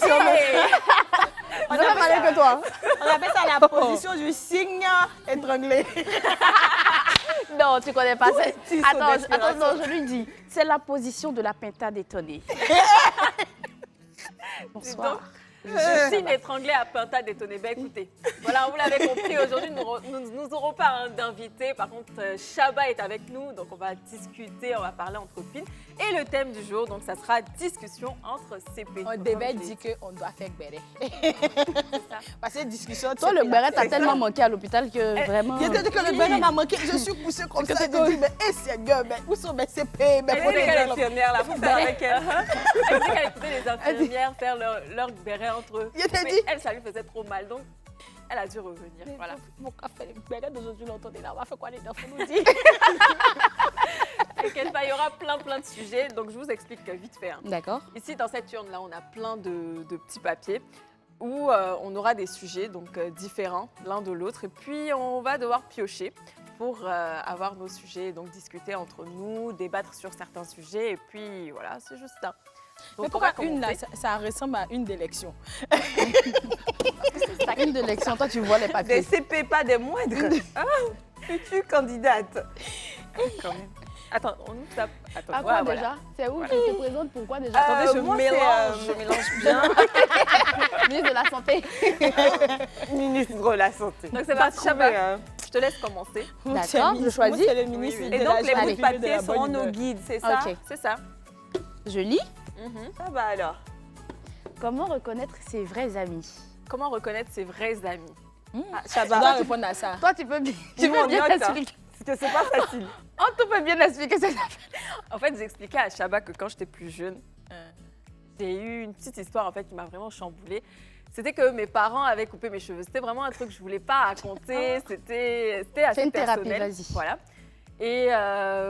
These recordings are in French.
On a parlé que toi. On appelle ça la position du cygne étranglé. Non, tu connais pas ça. Petit saut Attends, non, je lui dis. C'est la position de la pintade étonnée. Bonsoir. Je signe étranglé à Pinta détonné. Ben écoutez, voilà, vous l'avez compris, aujourd'hui, nous n'aurons pas d'invité. Par contre, Chaba est avec nous, donc on va discuter, on va parler entre copines. Et le thème du jour, donc ça sera discussion entre CP. On devait dire qu'on doit faire béret. Parce que discussion... Toi, le béret t'a tellement manqué à l'hôpital que vraiment... Il a dit que le béret m'a manqué. Je suis couchée comme ça. Je dis, mais Seigneur, où sont mes CP? Elle dit qu'elle est infirmière, là, faut faire avec elle. Elle dit qu'elle écoutait les infirmières faire leur béret entre eux. Mais elle, ça lui faisait trop mal, donc elle a dû revenir. Voilà. Mon café, le béret d'aujourd'hui, l'entendez là. On va faire quoi les enfants nous disent? T'inquiète pas, il y aura plein de sujets, donc je vous explique vite fait. Hein. D'accord. Ici, dans cette urne-là, on a plein de petits papiers où on aura des sujets donc, différents l'un de l'autre. Et puis, on va devoir piocher pour avoir nos sujets, donc discuter entre nous, débattre sur certains sujets. Et puis, voilà, c'est juste ça. Donc, mais pourquoi une là, ça ressemble à une d'élection? C'est une d'élection, toi tu vois les papiers. Des CP, pas des moindres. Future candidate. Quand même. Attends, on nous tape. Attends, À quoi voilà. déjà? C'est où tu te présentes? Pourquoi déjà? Attendez, je moi, mélange bien. Ministre de la Santé. Ministre de la Santé. Donc c'est parti, Chaba. Je te laisse commencer. D'accord, je choisis. C'est le ministre Oui, de Et la donc, les bouts Santé de papier de la seront bonne nos humeur. guides, c'est ça? Ok. C'est ça. Je lis. Ça va alors. Comment reconnaître ses vrais amis? Comment reconnaître ses vrais amis? Tu dois répondre à ça. Toi, tu peux bien on note, hein. expliquer. Parce que c'est pas facile. On te peut bien expliquer cette affaire. En fait, j'expliquais à Chaba que quand j'étais plus jeune, j'ai eu une petite histoire en fait qui m'a vraiment chamboulée. C'était que mes parents avaient coupé mes cheveux. C'était vraiment un truc que je voulais pas raconter. C'était assez une thérapie, personnel. vas-y. Voilà. Et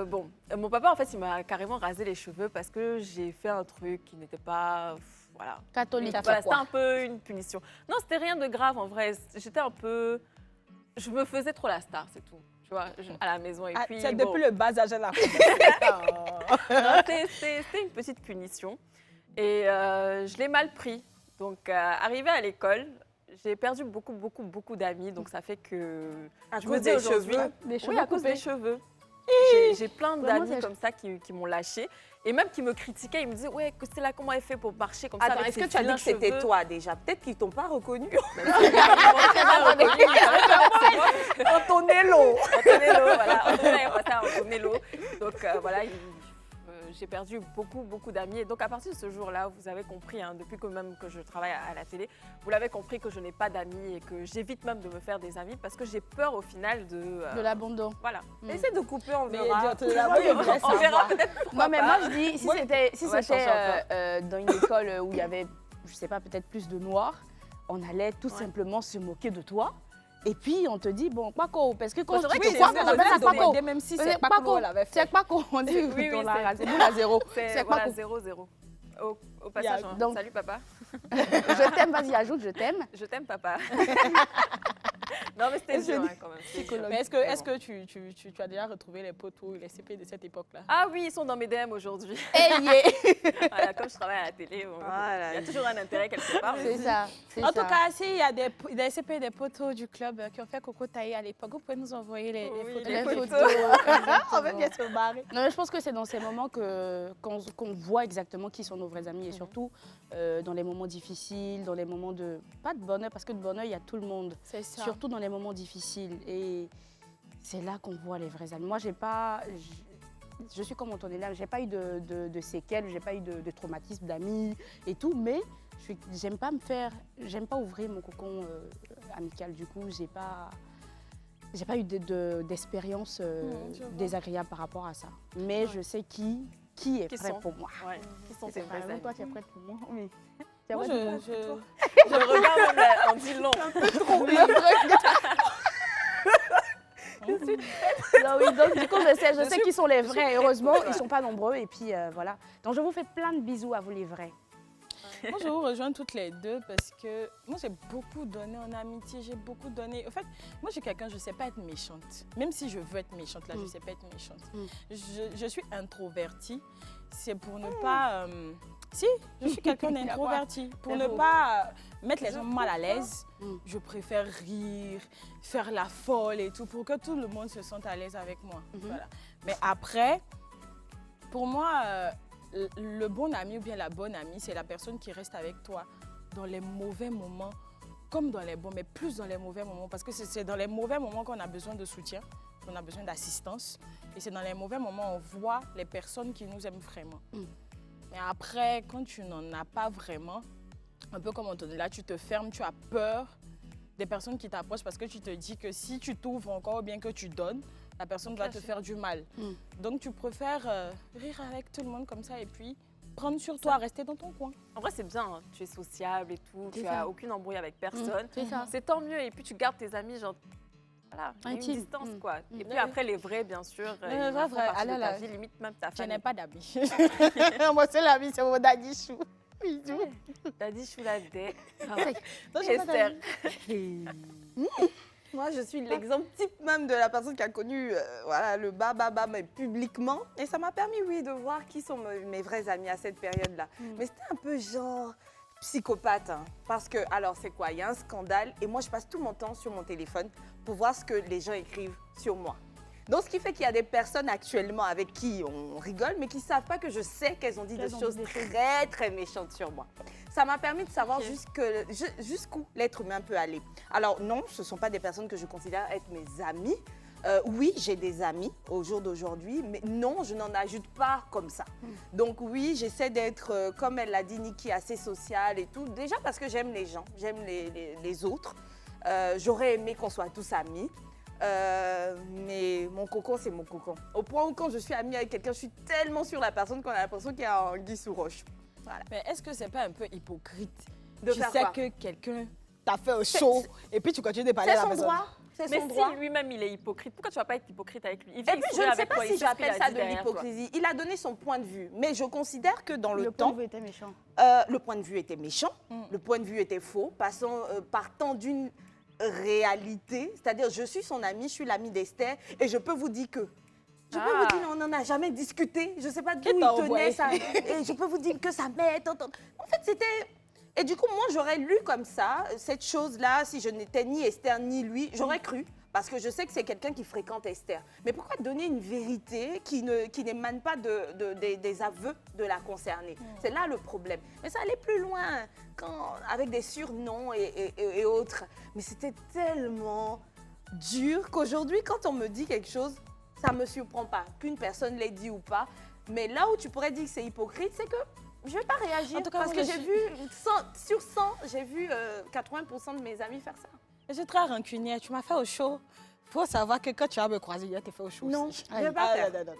bon, mon papa en fait, il m'a carrément rasé les cheveux parce que j'ai fait un truc qui n'était pas, voilà. Catholique. Voilà, c'était un peu une punition. Non, c'était rien de grave en vrai. J'étais un peu, je me faisais trop la star, c'est tout. Tu vois, à la maison et puis. C'est bon. depuis le bas âge de la Non, c'était une petite punition. Et je l'ai mal pris. Donc, arrivé à l'école, j'ai perdu beaucoup d'amis. Donc, ça fait que... À je cause me dis des aujourd'hui- cheveux? Des cheveux Oui, à cause coupés. des cheveux. J'ai plein Vraiment, d'amis c'est- comme ça qui m'ont lâché. Et même qui me critiquaient. Ils me disaient, ouais, que c'est là, comment elle fait pour marcher comme ça Attends, avec est-ce ses que tu as dit vilains que c'était cheveux toi déjà? Peut-être qu'ils t'ont pas reconnu. Antonello, voilà. Antonello. Donc voilà, j'ai perdu beaucoup d'amis. Et donc à partir de ce jour-là, vous avez compris, hein, depuis que même que je travaille à la télé, vous l'avez compris que je n'ai pas d'amis et que j'évite même de me faire des amis parce que j'ai peur au final de l'abandon. Voilà. Essaie de couper, on Mais verra. On verra peut-être. Non, mais moi je dis, si Moi, c'était on va changer dans une école où il y avait, je sais pas, peut-être plus de noirs, on allait tout simplement se moquer de toi. Et puis on te dit, bon, Paco, parce que quand c'est vrai tu que te c'est vois, vrai, on appelle ça Paco. Même si C'est c'est pas Paco, qu'on l'avait fait. c'est Paco, on dit, Oui, on l'a c'est- rasé, nous la zéro. C'est C'est voilà, Paco. 0-0. Au passage, hein. donc- Salut papa. Je t'aime, vas-y, ajoute, je t'aime. Je t'aime papa. Non mais c'était dur hein, quand même. c'était dur. Mais est-ce que tu as déjà retrouvé les poteaux et les CP de cette époque-là? Ah oui, ils sont dans mes DM aujourd'hui. Voilà, comme je travaille à la télé, bon, Voilà. il y a toujours un intérêt quelque part. mais C'est ça, c'est En ça. tout cas, s'il y a des CP et des poteaux du club qui ont fait Coco Taillé à l'époque, vous pouvez nous envoyer les Oui, photos. les photos. On va bien se barrer. Non, mais je pense que c'est dans ces moments qu'on voit exactement qui sont nos vrais amis et surtout dans les moments difficiles, dans les moments de... Pas de bonheur, parce que de bonheur, il y a tout le monde. C'est ça. Surtout dans les moments difficiles. Et c'est là qu'on voit les vrais amis. Moi, j'ai pas... Je suis comme Antonella, j'ai pas eu de séquelles, j'ai pas eu de traumatisme d'amis et tout, mais j'aime pas ouvrir mon cocon amical. Du coup, j'ai pas eu d'expérience désagréable par rapport à ça. Mais je sais qui est prêt pour moi. Ouais, qui sont tes C'est vrais vraiment amis. toi, tu es prête pour moi. Oui. Tu es Moi, prête pour moi? Je regarde même en dit long. Non, oui, donc du coup, je sais qui sont les vrais. Heureusement, ils ne sont pas nombreux. Et puis voilà. Donc je vous fais plein de bisous à vous les vrais. Moi, je vous rejoins toutes les deux parce que moi, j'ai beaucoup donné en amitié, j'ai beaucoup donné. En fait, moi, j'ai quelqu'un, je ne sais pas être méchante. Même si je veux être méchante, là, je ne sais pas être méchante. Je suis introvertie. C'est pour ne pas Si, je suis quelqu'un d'introverti. Pour ne J'avoue. pas mettre les gens mal à l'aise, Mm. je préfère rire, faire la folle et tout, pour que tout le monde se sente à l'aise avec moi. Voilà. Mais après, pour moi, le bon ami ou bien la bonne amie, c'est la personne qui reste avec toi dans les mauvais moments, comme dans les bons, mais plus dans les mauvais moments, parce que c'est dans les mauvais moments qu'on a besoin de soutien, qu'on a besoin d'assistance, et c'est dans les mauvais moments qu'on voit les personnes qui nous aiment vraiment. Mais après, quand tu n'en as pas vraiment, un peu comme on te dit là, tu te fermes, tu as peur des personnes qui t'approchent parce que tu te dis que si tu t'ouvres encore ou bien que tu donnes, la personne va te faire du mal. Donc tu préfères rire avec tout le monde comme ça et puis prendre sur toi, rester dans ton coin. En vrai, c'est bien, hein. Tu es sociable et tout, C'est tu ça. n'as aucune embrouille avec personne. C'est ça. C'est tant mieux. Et puis, tu gardes tes amis, genre, voilà, il y a une Intime. distance, quoi. Et puis Ouais. après, les vrais, bien sûr, ils Ouais, font vrai. partie Ah là de ta là. vie, limite même ta Je famille. n'ai pas d'amis. Moi, c'est l'ami, c'est mon daddy chou. Bisous. T'as dit Chouladet. Non, j'ai pas Esther. d'amis. Moi, je suis l'exemple type même de la personne qui a connu voilà, le bas, mais publiquement. Et ça m'a permis, oui, de voir qui sont mes vrais amis à cette période-là. Mais c'était un peu genre psychopathe. Hein. Parce que, alors, c'est quoi? Il y a un scandale et moi, je passe tout mon temps sur mon téléphone pour voir ce que les gens écrivent sur moi. Donc, ce qui fait qu'il y a des personnes actuellement avec qui on rigole, mais qui ne savent pas que je sais qu'elles ont dit des choses très, très méchantes sur moi. Ça m'a permis de savoir jusqu'où l'être humain peut aller. Alors, non, ce ne sont pas des personnes que je considère être mes amis. Oui, j'ai des amis au jour d'aujourd'hui, mais non, je n'en ajoute pas comme ça. Donc oui, j'essaie d'être, comme elle l'a dit, Niki, assez sociale et tout. Déjà parce que j'aime les gens, j'aime les autres. J'aurais aimé qu'on soit tous amis. Mais mon cocon, c'est mon cocon. Au point où quand je suis amie avec quelqu'un, je suis tellement sur la personne qu'on a l'impression qu'il y a un sous roche. Voilà. Mais est-ce que c'est pas un peu hypocrite De tu faire sais quoi? que quelqu'un t'a fait au show et puis tu continues de parler à C'est la son personne. droit. C'est Mais son droit. si lui-même, il est hypocrite, pourquoi tu vas pas être hypocrite avec lui? Il Et vient puis, je exprimer ne sais avec pas toi, il si sait ce qu'il j'appelle a ça dit de derrière toi. l'hypocrisie. Il a donné son point de vue. Mais je considère que dans le point temps, de vue était méchant. le point de vue était méchant, le point de vue était faux, partant d'une réalité. C'est-à-dire, je suis son amie, je suis l'amie d'Esther, et je peux vous dire que... Je peux vous dire, on n'en a jamais discuté. Je ne sais pas d'où Qui il t'a tenait envoyé? ça. Et je peux vous dire que sa mère... En fait, c'était... Et du coup, moi, j'aurais lu comme ça, cette chose-là, si je n'étais ni Esther ni lui, j'aurais cru. Parce que je sais que c'est quelqu'un qui fréquente Esther. Mais pourquoi donner une vérité qui n'émane pas des aveux de la concernée? C'est là le problème. Mais ça allait plus loin, avec des surnoms et autres. Mais c'était tellement dur qu'aujourd'hui, quand on me dit quelque chose, ça ne me surprend pas. Qu'une personne l'ait dit ou pas. Mais là où tu pourrais dire que c'est hypocrite, c'est que je ne vais pas réagir. En tout cas, parce moi, que j'ai vu, sur 100, j'ai vu 80% de mes amis faire ça. Je suis très rancunière. Tu m'as fait au show. Faut savoir que quand tu vas me croiser, il t'es fait au show Non, aussi. je ne vais pas faire. Non.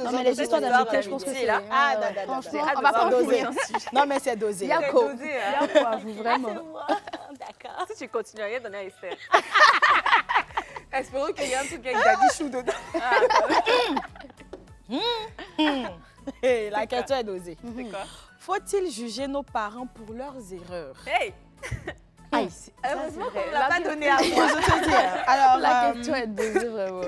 Non, mais les histoires d'amitié, je pense que c'est... là. Ah, non. Franchement, hâte on de va voir pas en doser. finir. Non, mais c'est dosé. Il y a C'est quoi? dosé, Il y hein. a quoi, vous, vraiment? D'accord. Si tu continues à rien, donner à Esther. Espérons qu'il y ait un truc avec Daddy Chou dedans. La question est dosée. C'est quoi? Faut-il juger nos parents pour leurs erreurs? Hey! Aïe, Heureusement vrai. qu'on ne l'a pas donné à moi. Je te dis, hein. Alors, la question est dosée, vraiment.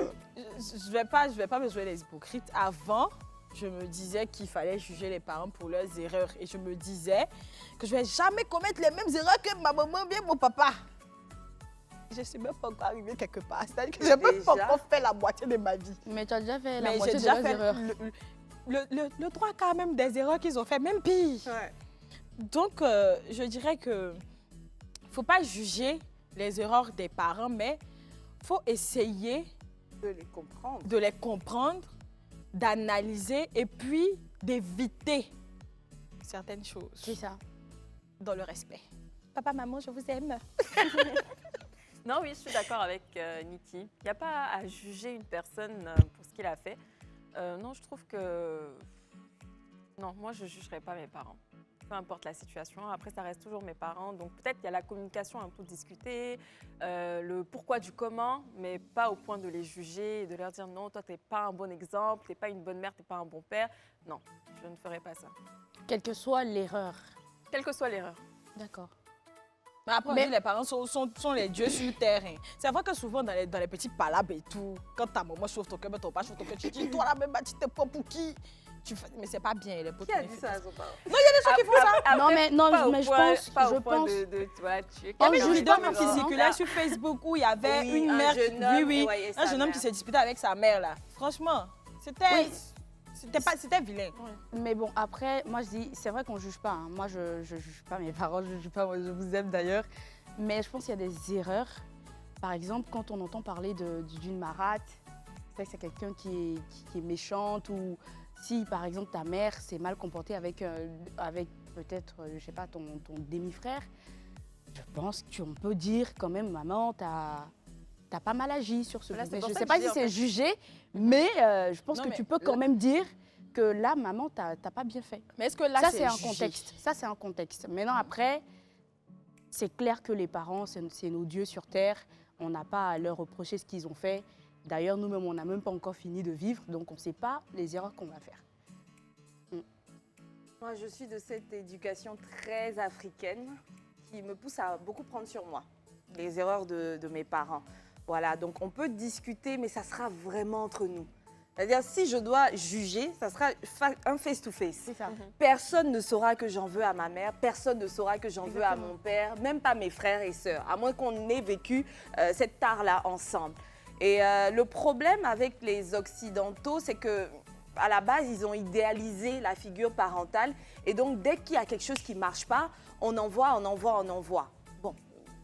je vais pas me jouer les hypocrites. Avant, je me disais qu'il fallait juger les parents pour leurs erreurs. Et je me disais que je vais jamais commettre les mêmes erreurs que ma maman bien mon papa. Je ne suis même pas encore arrivée quelque part. C'est-à-dire que je n'ai même pas Déjà? encore fait la moitié de ma vie. Mais tu as déjà fait la Mais moitié j'ai de déjà leurs fait erreurs. le droit quand même des erreurs qu'ils ont fait, même pire. Ouais. Donc, je dirais que faut pas juger les erreurs des parents, mais faut essayer De les comprendre. de les comprendre, d'analyser et puis d'éviter certaines choses C'est ça. dans le respect. Papa, maman, je vous aime. Non, oui, je suis d'accord avec Niki. Il n'y a pas à juger une personne pour ce qu'il a fait. Non, je trouve que... Non, moi, je ne jugerai pas mes parents. Peu importe la situation. Après, ça reste toujours mes parents. Donc, peut-être qu'il y a la communication, un peu discuter, le pourquoi du comment, mais pas au point de les juger et de leur dire non, toi, tu n'es pas un bon exemple, tu n'es pas une bonne mère, tu n'es pas un bon père. Non, je ne ferai pas ça. Quelle que soit l'erreur. Quelle que soit l'erreur. D'accord. Mais après, on dit les parents sont les dieux sur terre. Hein. C'est vrai que souvent, dans les petits palabres et tout, quand ta maman chauffe ton cœur, mais ton papa chauffe ton cœur, tu dis, toi là, même, tu te prends pour qui? Mais c'est pas bien, les potes. Qui a dit ça à son parent? Non, il y a des gens qui font ça. Non, mais je pense. Il y avait une vidéo même qui circulait sur Facebook où il y avait une mère, un jeune homme qui s'est disputé avec sa mère là. Franchement, c'était vilain. Mais bon, après, moi je dis, c'est vrai qu'on juge pas. Hein. Moi, je juge pas mes parents, je juge pas, moi, je vous aime d'ailleurs. Mais je pense qu'il y a des erreurs. Par exemple, quand on entend parler d'une marâtre, c'est que c'est quelqu'un qui est méchante ou si, par exemple, ta mère s'est mal comportée avec peut-être, je sais pas, ton demi-frère, je pense qu'on peut dire quand même, maman, t'as pas mal agi sur ce point. Je ne sais pas si c'est jugé, mais je pense que tu peux quand même dire que là, maman, t'as pas bien fait. Mais est-ce que là, ça, c'est un contexte. Ça, c'est un contexte. Maintenant, après, c'est clair que les parents, c'est nos dieux sur terre. On n'a pas à leur reprocher ce qu'ils ont fait. D'ailleurs, nous-mêmes, on n'a même pas encore fini de vivre, donc on ne sait pas les erreurs qu'on va faire. Moi, je suis de cette éducation très africaine qui me pousse à beaucoup prendre sur moi les erreurs de mes parents. Voilà, donc on peut discuter, mais ça sera vraiment entre nous. C'est-à-dire, si je dois juger, ça sera un face-to-face. C'est ça. Personne ne saura que j'en veux à ma mère, personne ne saura que j'en veux à mon père, même pas mes frères et sœurs, à moins qu'on ait vécu cette tare-là ensemble. Et le problème avec les Occidentaux, c'est que à la base, ils ont idéalisé la figure parentale. Et donc, dès qu'il y a quelque chose qui ne marche pas, on envoie. Bon,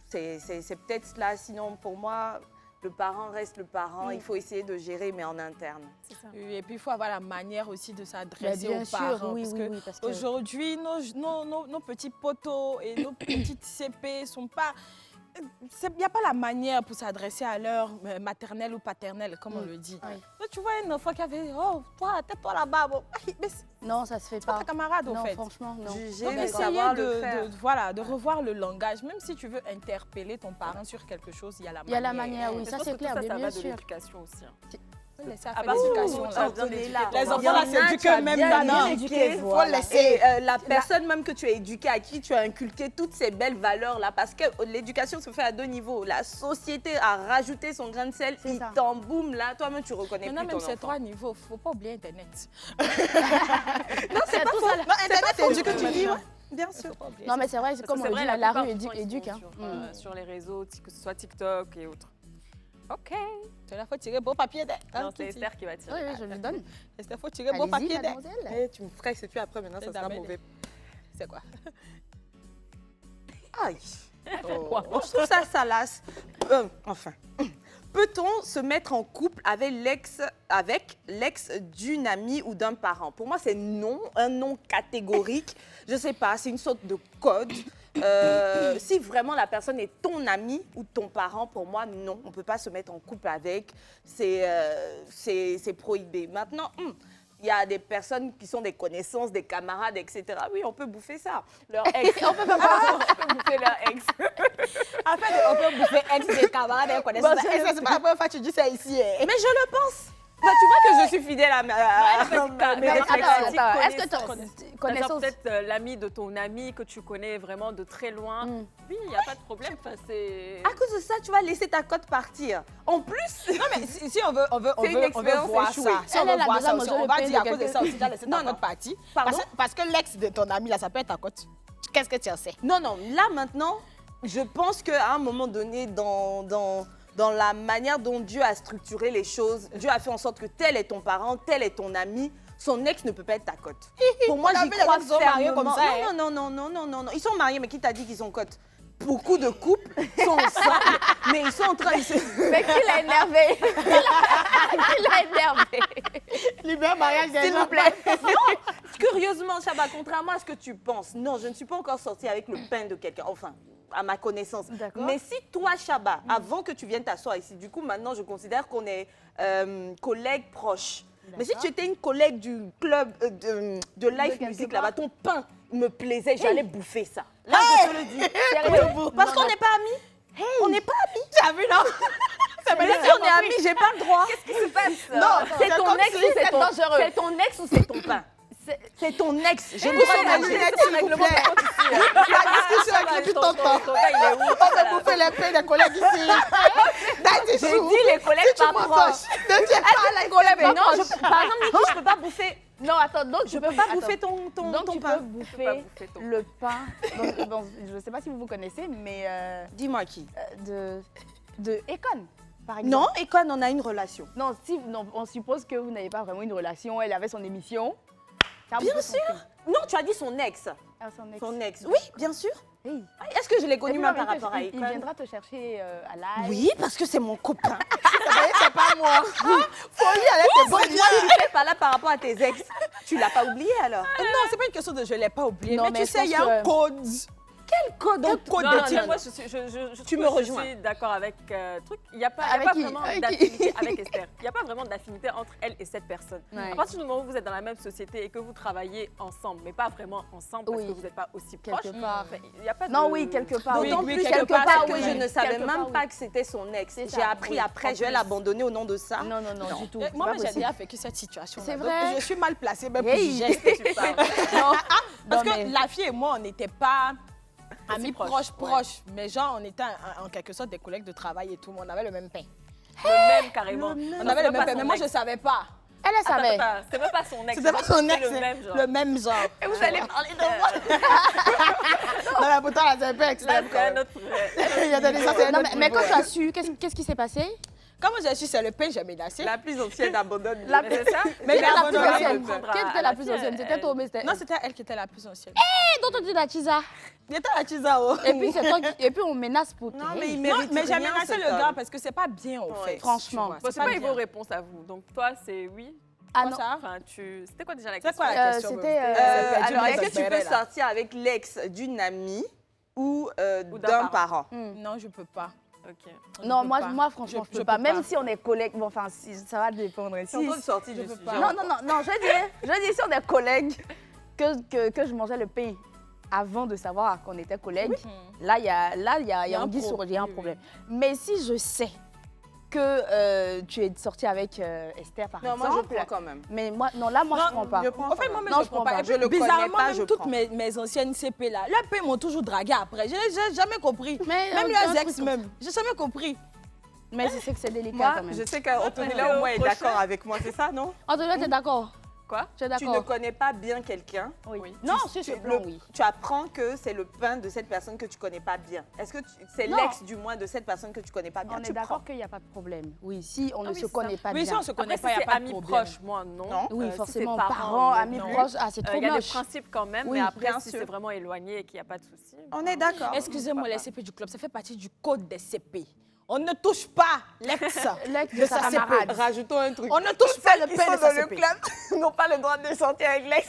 c'est peut-être cela. Sinon, pour moi, le parent reste le parent. Il faut essayer de gérer, mais en interne. C'est ça. Et puis, il faut avoir la manière aussi de s'adresser aux sûr, parents. Oui, parce qu'aujourd'hui, nos petits potos et nos petites CP ne sont pas... Il n'y a pas la manière pour s'adresser à leur maternelle ou paternelle, comme on le dit. Oui. Donc, tu vois une enfant qui avait « Oh, toi, tais-toi là-bas. Bon. » Non, ça se fait C'est pas. pas ta camarade, non, en fait. Franchement, non. Juger, Donc, mais essayer savoir le faire. de revoir le langage. Même si tu veux interpeller ton parent sur quelque chose, il y a la manière. Il y a la manière, oui, ça c'est clair, ça mais va bien de sûr. l'éducation aussi. Hein. Laisser Ah faire bah, l'éducation. Les enfants, là, c'est éduqué même maintenant. Il faut laisser la personne même que tu as éduquée, à qui tu as inculqué toutes ces belles valeurs-là, parce que l'éducation se fait à deux niveaux. La société a rajouté son grain de sel, il t'emboum là, toi-même tu reconnais plus ton enfant. Maintenant, même ces trois niveaux, il ne faut pas oublier Internet. Non, c'est pas faux. Non, Internet, c'est éduqué, tu dis, bien sûr. Non, mais c'est vrai, c'est comme on dit, la rue éduque. Sur les réseaux, que ce soit TikTok et autres. Ok. Tu faut tirer beau papier. Non, c'est Esther qui va tirer. Oui, je lui donne. Esther, faut tirer beau papier. Tu me ferais, c'est plus après, maintenant, ça sera mauvais. C'est quoi? Aïe. Je trouve ça salace. Enfin. Peut-on se mettre en couple avec l'ex d'une amie ou d'un parent? Pour moi, c'est non, un non catégorique. Je ne sais pas, c'est une sorte de code. Si vraiment la personne est ton ami ou ton parent, pour moi, non, on ne peut pas se mettre en couple avec. C'est prohibé. Maintenant, il y a des personnes qui sont des connaissances, des camarades, etc. Oui, on peut bouffer ça. Leur ex. On peut bouffer leur ex. En fait, on peut bouffer ex des camarades, des connaissances. C'est pas la première fois que tu dis ça ici. Mais je le pense. Bah, tu vois que je suis fidèle à mes réflexions. Attends, est-ce que tu connais peut-être l'ami de ton ami que tu connais vraiment de très loin? Oui, il n'y a pas de problème. Enfin, à cause de ça, tu vas laisser ta cote partir. En plus... Non, mais si on veut voir ça, si on veut voir ça aussi, on va dire à cause de ça aussi, tu vas laisser ta cote partir. Parce que l'ex de ton ami, là, ça peut être ta cote. Qu'est-ce que tu en sais? Non, là, maintenant, je pense qu'à un moment donné, dans la manière dont Dieu a structuré les choses, Dieu a fait en sorte que tel est ton parent, tel est ton ami, son ex ne peut pas être ta cote. Pour moi, j'y crois fermement. Comme ça, non. Ils sont mariés, mais qui t'a dit qu'ils sont cotes? Beaucoup de couples sont ensemble, mais ils sont en train de... Mais qui l'a énervé? Qui l'a énervé? Libère mariage, s'il vous plaît. Non, curieusement, Chaba, contrairement à ce que tu penses, non, je ne suis pas encore sortie avec le pain de quelqu'un. Enfin, à ma connaissance. Mais si toi, Chaba, avant que tu viennes t'asseoir ici, du coup, maintenant, je considère qu'on est collègues proches. Mais si tu étais une collègue du club de Life Music, là-bas, ton pain me plaisait, j'allais bouffer ça. Là, je te le dis. Sérieux. Parce qu'on n'est pas amis. On n'est pas amis. Tu as vu, non? Mais si on est amis, j'ai pas le droit. qu'est-ce qui se passe? Non, c'est ton ex ou c'est ton pain? C'est ton ex. J'ai le Où droit sont de mes manger. lunettes, s'il vous plaît? La discussion avec depuis Ton tantôt. gars, il est où? On va bouffer les pains des collègues ici. J'ai dit les collègues Tu pas m'entends? proches. Ne tiens pas les collègues pas Non, proches. par exemple, Niki, je peux pas bouffer. Non, attends, donc Je peux pas bouffer ton Donc tu pain. peux bouffer pas bouffer ton le pain. Donc, je ne sais pas si vous vous connaissez, mais Dis-moi qui. de Econ, par exemple. Non, et quand on a une relation. Non, si, non, on suppose que vous n'avez pas vraiment une relation. Elle avait son émission. Ça a Bien bouffé son sûr. pain. Non, tu as dit son ex. Ah, son ex. Son ex. Oui, bien sûr. Oui. Est-ce que je l'ai Et connu puis, même non, par il te- rapport à il Econ? viendra te chercher à l'âge. Oui, parce que c'est mon copain. C'est pas moi. Folie avec tes bonnes Moi, tu fais pas là par rapport à tes ex. Tu l'as pas oublié alors? Non, c'est pas une question de je l'ai pas oublié, Non, mais mais tu je sais, il y a pense un que- code. Quel code? Un code Non, de non, tir. non, moi, je Tu me trouve que rejoins. Je suis d'accord avec truc. Il n'y a pas, Avec qui? vraiment Avec qui? d'affinité avec Esther. Il n'y a pas vraiment d'affinité entre elle et cette personne. Ouais. À partir du moment où vous êtes dans la même société et que vous travaillez ensemble, mais pas vraiment ensemble parce Oui. que vous n'êtes pas aussi Quelque proches, part. il n'y a pas de... Non, oui, quelque part. Oui, D'autant oui, plus quelque quelque part, part c'est que que je oui. ne savais Quelque part, même oui. pas que c'était son ex. C'est J'ai ça, appris oui, après, en je vais plus. l'abandonner au nom de ça. Non, non, non, du tout. Moi, C'est pas j'ai possible. déjà vécu cette situation. C'est Donc, vrai? je suis mal placée même Hey. pour juger. Tu parles. Non, Parce non, que mais- la fille et moi, on n'était pas amis proches, proches. Mais genre, on était en quelque sorte des collègues de travail et tout. Mais on avait le même pain. Le même carrément. On avait le même pain. Mais moi, je savais pas. Elle, elle savait. C'est même pas son ex. C'était pas son ex, le même genre. le même genre. Et vous allez parler de moi. Non, mais pourtant, là, c'est pas Là, extrême. c'est un autre... Il y a des ça, c'est un Non, autre mais quand niveau. tu as su, qu'est-ce qui s'est passé? Comme j'ai su, c'est le pain, j'ai menacé. La plus ancienne abandonne. La Mais c'est ça. Mais Qui était la plus abandonné, ancienne? prendra Qui à était la la plus fille, ancienne? C'était elle- Tomé, c'était... Non, c'était elle qui était la plus ancienne. Et dont on dit la Chisa. Il était à Chizao. Et puis, c'est toi qui... Et puis, on menace pour... Non, mais il Non, mérite mais j'ai rien, menacé cet le homme. gars parce que c'est pas bien, en Ouais. fait. Franchement. Tu vois, Bon, c'est pas bien. vos réponses à vous. Donc, toi, c'est oui. Ah Quoi, non. ça? Enfin, c'était quoi déjà la C'est question? quoi la question? c'était, Bobby? Alors, du est-ce que tu Béré, peux là. sortir avec l'ex d'une amie ou Ou d'un d'un parent? Non, je peux pas. Ok. Je Non, peux moi, pas. moi franchement, je Je peux pas. peux Même pas. si on est collègues, bon, enfin, ça va dépendre. C'est Si, en train de sortir je du peux sujet. pas. non, je dis si on est collègues, que je mangeais le pain avant de savoir qu'on était collègues, là, il y a un anguille sur il y a un oui, problème. Mais si je sais que tu es sorti avec Esther, par Non, exemple, moi, je prends quand même. mais moi, non, là, moi, je prends pas. Je prends En fait, quand moi, même. même, Non, je prends pas. Et Je puis, le connais bizarrement, pas, même je toutes prends. mes anciennes CP là, leurs pains m'ont toujours dragué après. J'ai jamais compris. Mais, Même un leurs truc ex comme même. J'ai jamais compris. Mais je sais que c'est délicat Moi, quand même. je sais qu'Antonella, au moins, est Prochain. d'accord avec moi, c'est ça, non? Antonia, tu es d'accord? Quoi? Tu es Tu ne d'accord? connais pas bien quelqu'un. Oui. Oui. Non, Tu- sur ce tu- plan, le- oui. Tu apprends que c'est le pain de cette personne que tu connais pas bien. Est-ce que c'est Non. l'ex du moins de cette personne que tu connais pas bien? On Tu est prends. d'accord qu'il n'y a pas de problème. Oui, si on ne oui, se c'est ça. connaît pas Oui, si bien. on se connaît Après, pas, il si n'y a c'est pas de amis problème. proches, moi, non. Non. Oui, Si forcément, c'est parents, amis non. proches, ah, c'est trop Il y a des moche. principes quand même, Oui, mais après, bien si sûr. c'est vraiment éloigné et qu'il n'y a pas de souci. On est d'accord. Excusez-moi, les CP du club, ça fait partie du code des CP. On ne touche pas l'ex L'ex de de sa sa CP. camarade. Rajoutons un truc. On ne touche pas le Qui pain sont de sa dans le CP. club n'ont pas le droit de sortir avec l'ex.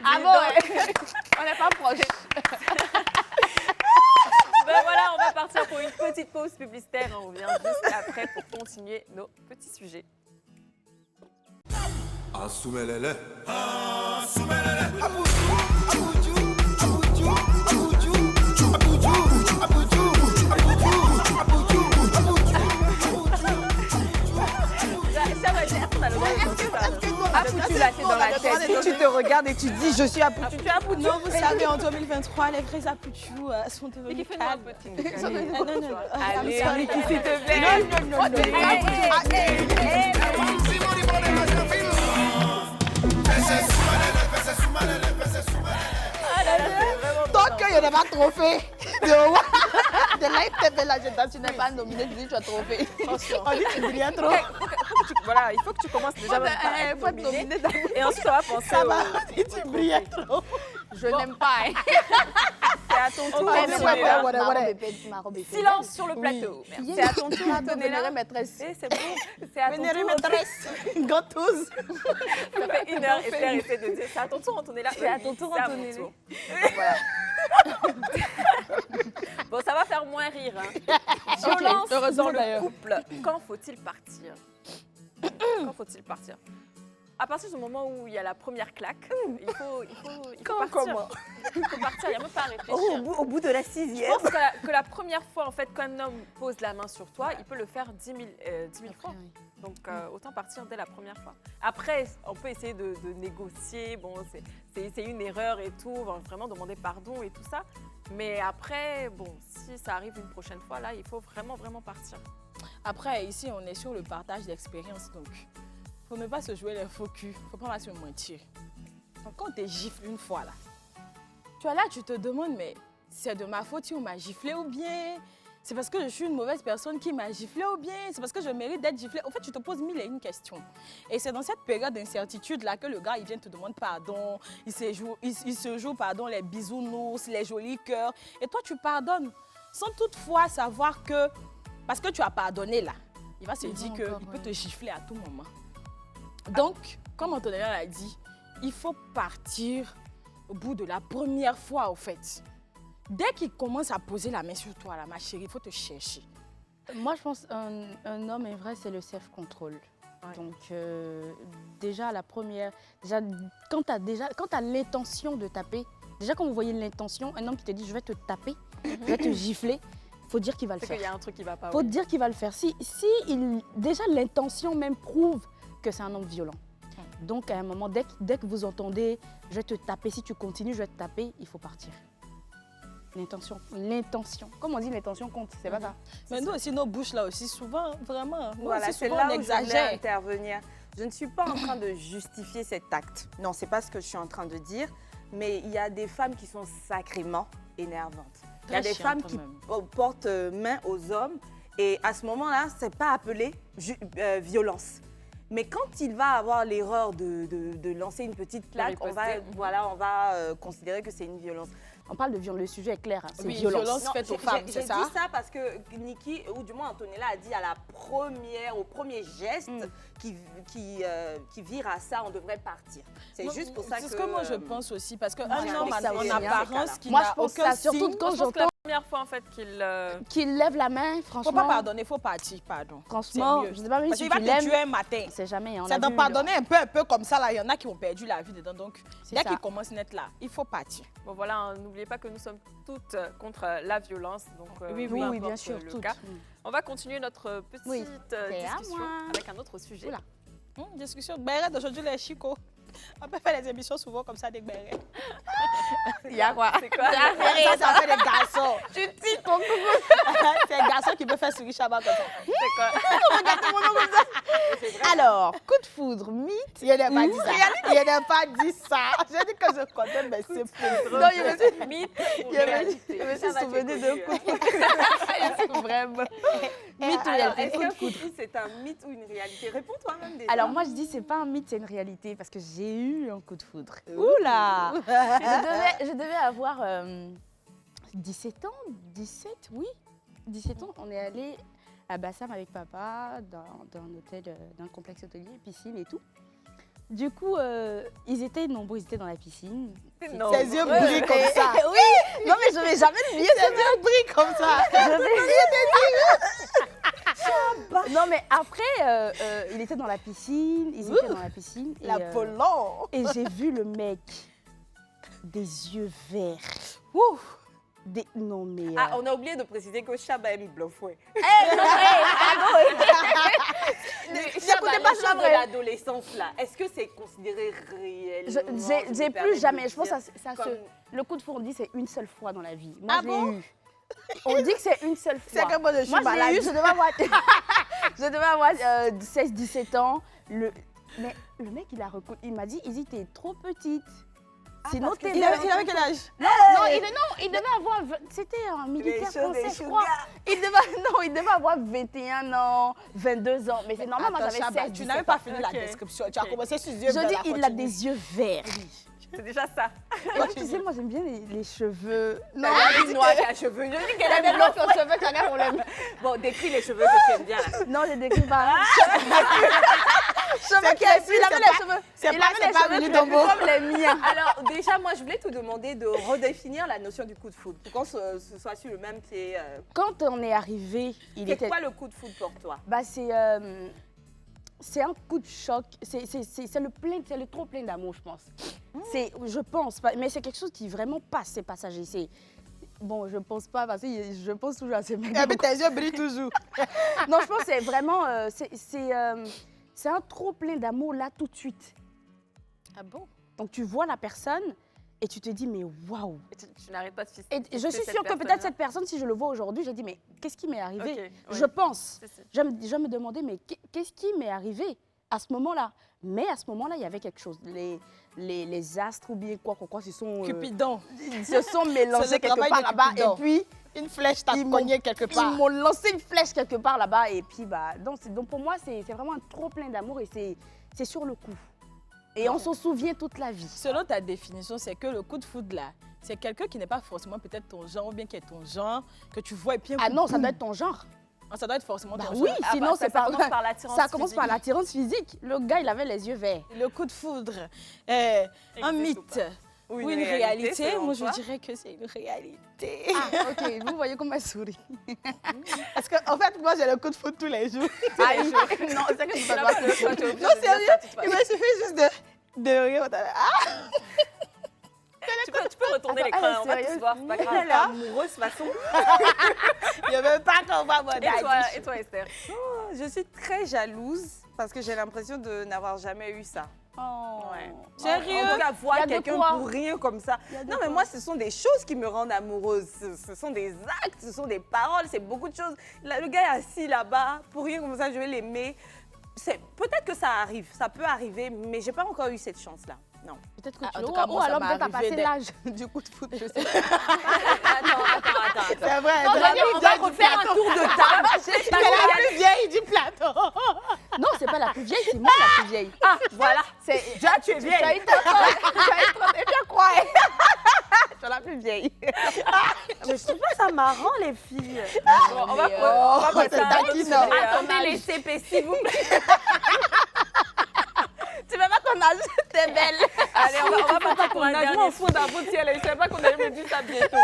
Ah bon, ouais. On n'est pas proches. Ben voilà, on va partir pour une petite pause publicitaire. On revient juste après pour continuer nos petits sujets. Asumelele. Ça va dire, on a le droit de sortir ça. Apoutu, là, c'est dans la tête. Tu te regardes et tu dis, je suis Apoutu. Tu es Apoutu. Non, vous savez, en 2023, les vrais apouchous sont Mais devenus qui fait un calmes. petit. Non, non, non. Allez, I'm sorry. Ricky, s'il te plaît. Non, non, non. Tant qu'il n'y a pas de trophée de Live TV, là, je Tu n'es pas nominé, tu dis tu as trophée. On dit que tu brilles trop. Voilà, il faut que tu commences déjà même par être Faut être nominé. nominé. Et ensuite, on va penser Ça va, au... dit tu brilles trop. Je n'aime pas. Hein. C'est à ton tour. Ok, Ouais, mais mais ouais, ma ouais, ouais, robe ouais. est belle, ma robe est belle. Silence sur le plateau. Merci. C'est à ton tour, Antonella, Antonella. maîtresse. Et c'est bon. C'est à ton Vénérée tour. maîtresse, ganteuse. Ça fait une heure, Esther essaie de dire. C'est à ton tour, Antonella. C'est à ton tour, C'est à mon Antonella. tour. Voilà. Bon, ça va faire moins rire. Hein. Violence heureusement dans le d'ailleurs. couple. Quand faut-il partir? Quand faut-il partir? à partir du moment où il y a la première claque, il faut Comment, partir. comment Il faut partir, il n'y a même pas à Oh, réfléchir. au bout de la Je 6e. pense que la première fois, en fait, qu'un homme pose la main sur toi, il peut le faire 10 000 fois. Donc, autant partir dès la première fois. Après, on peut essayer de négocier. Bon, c'est une erreur et tout. On va vraiment demander pardon et tout ça. Mais après, bon, si ça arrive une prochaine fois, là, il faut vraiment, vraiment partir. Après, ici, on est sur le partage d'expérience, donc faut ne pas se jouer les faux culs, faut pas se mentir. Donc, quand on te gifle une fois, là, tu vois, là, tu te demandes, mais c'est de ma faute si on m'a giflé ou bien c'est parce que je suis une mauvaise personne qui m'a giflé ou bien c'est parce que je mérite d'être giflé. En fait, tu te poses mille et une questions. Et c'est dans cette période d'incertitude-là que le gars, il vient te demander pardon, il se joue pardon, les bisounours, les jolis cœurs. Et toi, tu pardonnes sans toutefois savoir que, parce que tu as pardonné là, il va se dire qu'il peut te gifler à tout moment. Donc, comme Antonella l'a dit, il faut partir au bout de la première fois, au fait. Dès qu'il commence à poser la main sur toi, là, ma chérie, il faut te chercher. Moi, je pense qu'un homme est vrai, c'est le self-control. Ouais. Donc, déjà, la première... Déjà, quand tu as l'intention de taper, déjà, quand vous voyez l'intention, un homme qui te dit « je vais te taper, je vais te gifler », il faut dire qu'il va le C'est faire. qu'il y a un truc qui va pas. Il faut oui. dire qu'il va le faire. Déjà, l'intention même prouve que c'est un homme violent. Donc, à un moment, dès que vous entendez « je vais te taper, si tu continues, je vais te taper », il faut partir. L'intention. Comme on dit, l'intention compte, c'est pas ça. Mais nous aussi, nos bouches là aussi, souvent, vraiment, nous Voilà, aussi, c'est souvent, là on où je voulais exagère. intervenir. Je ne suis pas en train de justifier cet acte. Non, c'est pas ce que je suis en train de dire. Mais il y a des femmes qui sont sacrément énervantes. Il y a Très des femmes chiantes, qui même. portent main aux hommes. Et à ce moment-là, c'est pas appelé violence. Mais quand il va avoir l'erreur de lancer une petite claque, on va considérer que c'est une violence. On parle de violence, le sujet est clair, hein, c'est Oui, violence. violence faite aux femmes, c'est ça? J'ai dit ça parce que Niki, ou du moins Antonella, a dit au premier geste qui vire à ça, on devrait partir. C'est juste pour ça que... C'est ce que moi je pense aussi, parce qu'un je homme pense ça en aussi, apparence qui Moi, n'a je pense aucun ça, surtout signe, quand Je pense que j'entends la première fois, en fait, qu'il lève la main, faut franchement. pas pardonner, faut partir, pardon. Franchement, C'est mieux. je sais pas, même Parce si qu'il tu va te tuer l'aimes, un matin. c'est jamais. On a C'est de vu, pardonner un peu comme ça, là, il y en a qui ont perdu la vie dedans. Donc, C'est dès ça. qu'il commence à être là, il faut partir. Bon voilà, hein, n'oubliez pas que nous sommes toutes contre la violence, donc Oui, peu Oui, importe bien sûr, le toutes. cas. On va continuer notre petite Oui. C'est à discussion moi. avec un autre sujet. Oula. Discussion de béret d'aujourd'hui, les chicots. On peut faire des émissions souvent comme ça, des bérets. Il y a quoi? C'est quoi? Ça fait des garçons. Tu titres ton coucou. C'est un garçon qui peut faire sourire Chabat comme ça. C'est quoi? Alors, coup de foudre, mythe. Il n'a pas dit ça. Il n'a pas dit ça. J'ai dit que je connais, mais c'est faux. Non, il me suis Mythe ou Je me réalité? suis souvenu de coup de foudre. Vraiment. Mythe ou Alors, réalité? est-ce qu'un coup de foudre, c'est un mythe ou une réalité? Réponds toi-même déjà. Alors moi je dis c'est pas un mythe, c'est une réalité parce que j'ai eu un coup de foudre. Oula. je devais avoir 17 ans, 17, oui. 17 ans, on est allé à Bassam avec papa dans un hôtel, dans un complexe hôtelier, piscine et tout. Du coup, ils étaient nombreux, ils étaient dans la piscine. Non. Ses yeux brillent comme ça. Oui, non mais je vais jamais le mieux. Ses yeux brillent comme ça. Non mais après, il était dans la piscine, ils étaient dans la piscine. Et, L'Apollon. et j'ai vu le mec, des yeux verts. Non mais... Ah, on a oublié de préciser que Chaba aime Bluffway. N'écoutez pas ça, de vrai. l'adolescence là. Est-ce que c'est considéré réellement? J'ai plus jamais. Je pense que ça Comme- le coup de foudre, on dit c'est une seule fois dans la vie. Moi, Ah je bon l'ai eu. On dit que c'est une seule fois. C'est que moi, je suis Moi, je malade. l'ai eu, je devais avoir 16-17 ans. Mais le mec, il m'a dit, Izzy, t'es trop petite. Sinon, parce que t'es... Il avait quel âge? Non, il devait avoir... C'était un militaire français, je crois. Il devait avoir 21 ans, 22 ans. Mais c'est normal, moi, Attends, j'avais Chaba, 16, tu n'avais pas fini la Ok. description. Tu as commencé sur les yeux. Je dis, il a des yeux verts. C'est déjà ça. Et moi, tu sais, moi, j'aime bien les cheveux. Non, elle a dit noire qui a cheveux. Je dis qu'elle Elle aime est blanche aux cheveux, chacun pour l'aime. Bon, décris les cheveux que tu aimes bien là. Non, je décris pas. C'est qui est Il avait les cheveux. c'est Il pas- avait c'est les pas cheveux Willy comme Dombo. les miens. Alors, déjà, moi, je voulais te demander de redéfinir la notion du coup de foudre pour qu'on se soit sur le même pied. Quand on est arrivé, il C'est était... quoi le coup de foudre pour toi? Bah, c'est... c'est un coup de choc. C'est le trop plein d'amour, je pense. Je pense, mais c'est quelque chose qui vraiment passe, c'est passager. Bon, je pense pas, parce que je pense toujours à ces mecs. Et puis tes yeux brillent toujours. Non, je pense que c'est vraiment, c'est un trop plein d'amour là tout de suite. Ah bon? Donc tu vois la personne et tu te dis, mais waouh. Et tu n'arrêtes pas de fister. Et je suis sûre que peut-être cette personne, si je le vois aujourd'hui, je dis, mais qu'est-ce qui m'est arrivé? Ok, oui. Je pense. Si. Je me demandais, mais qu'est-ce qui m'est arrivé à ce moment-là? Mais à ce moment-là, il y avait quelque chose. Les astres ou bien quoi, se sont, Cupidon. se sont mélangés C'est le quelque travail part de là-bas. Et Cupidon. puis, Une flèche t'a Ils m'ont- cogné quelque ils part. m'ont lancé une flèche quelque part là-bas. Et puis, donc pour moi, c'est vraiment un trop plein d'amour et c'est sur le coup. Et on s'en souvient toute la vie. Selon ta définition, c'est que le coup de foudre là, c'est quelqu'un qui n'est pas forcément peut-être ton genre ou bien qui est ton genre, que tu vois et puis un Ah coup, non, ça boum. doit être ton genre. Ah, ça doit être forcément Bah ton oui, genre. sinon ça c'est pas... commence par l'attirance Ça commence physique. par l'attirance physique. Le gars, il avait les yeux verts. Le coup de foudre, un Existe ou mythe Ou ou une réalité, selon moi je toi? dirais que c'est une réalité. Ah, ok, vous voyez comment elle sourit. Parce qu'en fait, moi, j'ai le coup de foot tous les jours. Ah, non, c'est que C'est la première fois, tu es obligé Non, de dire sérieux, ça, de toute il façon. me suffit juste de rire. Ah, Tu peux retourner Attends, l'écran, elle est on va tous sérieuse? voir, c'est pas grave. Elle est amoureuse, de toute façon. il ne veut pas qu'on voit mon Et toi, Esther? Je suis très jalouse parce que j'ai l'impression de n'avoir jamais eu ça. Ouais. Sérieux? En tout cas, Y voir a de quelqu'un quoi. pour rien comme ça. Y a de Non, mais quoi. moi, ce sont des choses qui me rendent amoureuse. Ce sont des actes, ce sont des paroles, c'est beaucoup de choses. Là, le gars est assis là-bas, pour rien comme ça, je vais l'aimer. Peut-être que ça arrive, ça peut arriver, mais j'ai pas encore eu cette chance-là. Non. Peut-être que Ah, tu en le tout vois. cas, moi, Ou ça alors m'est peut-être à arrivé passer d'être- l'âge du coup de foot, je sais pas. Attends. C'est vrai. Non, c'est j'ai dit, la on va plus refaire vieille un du tour de plateau. table. C'est la plus vieille du plateau. Non, c'est pas la plus vieille, c'est moi la plus vieille. Ah, voilà. Déjà, tu es vieille. Tu as eu 30 ans. Et bien quoi? Je suis la plus vieille. Mais je trouve pas ça marrant, les filles. Bon, on va passer c'est à un autre taquine, sujet, hein. hein. Attendez les CP, s'il vous plaît. Tu veux pas ton âge? T'es belle. Allez, on va partir pour un Je dernier. m'en fous d'un bout de ciel. Je savais pas qu'on allait me dire ça bientôt.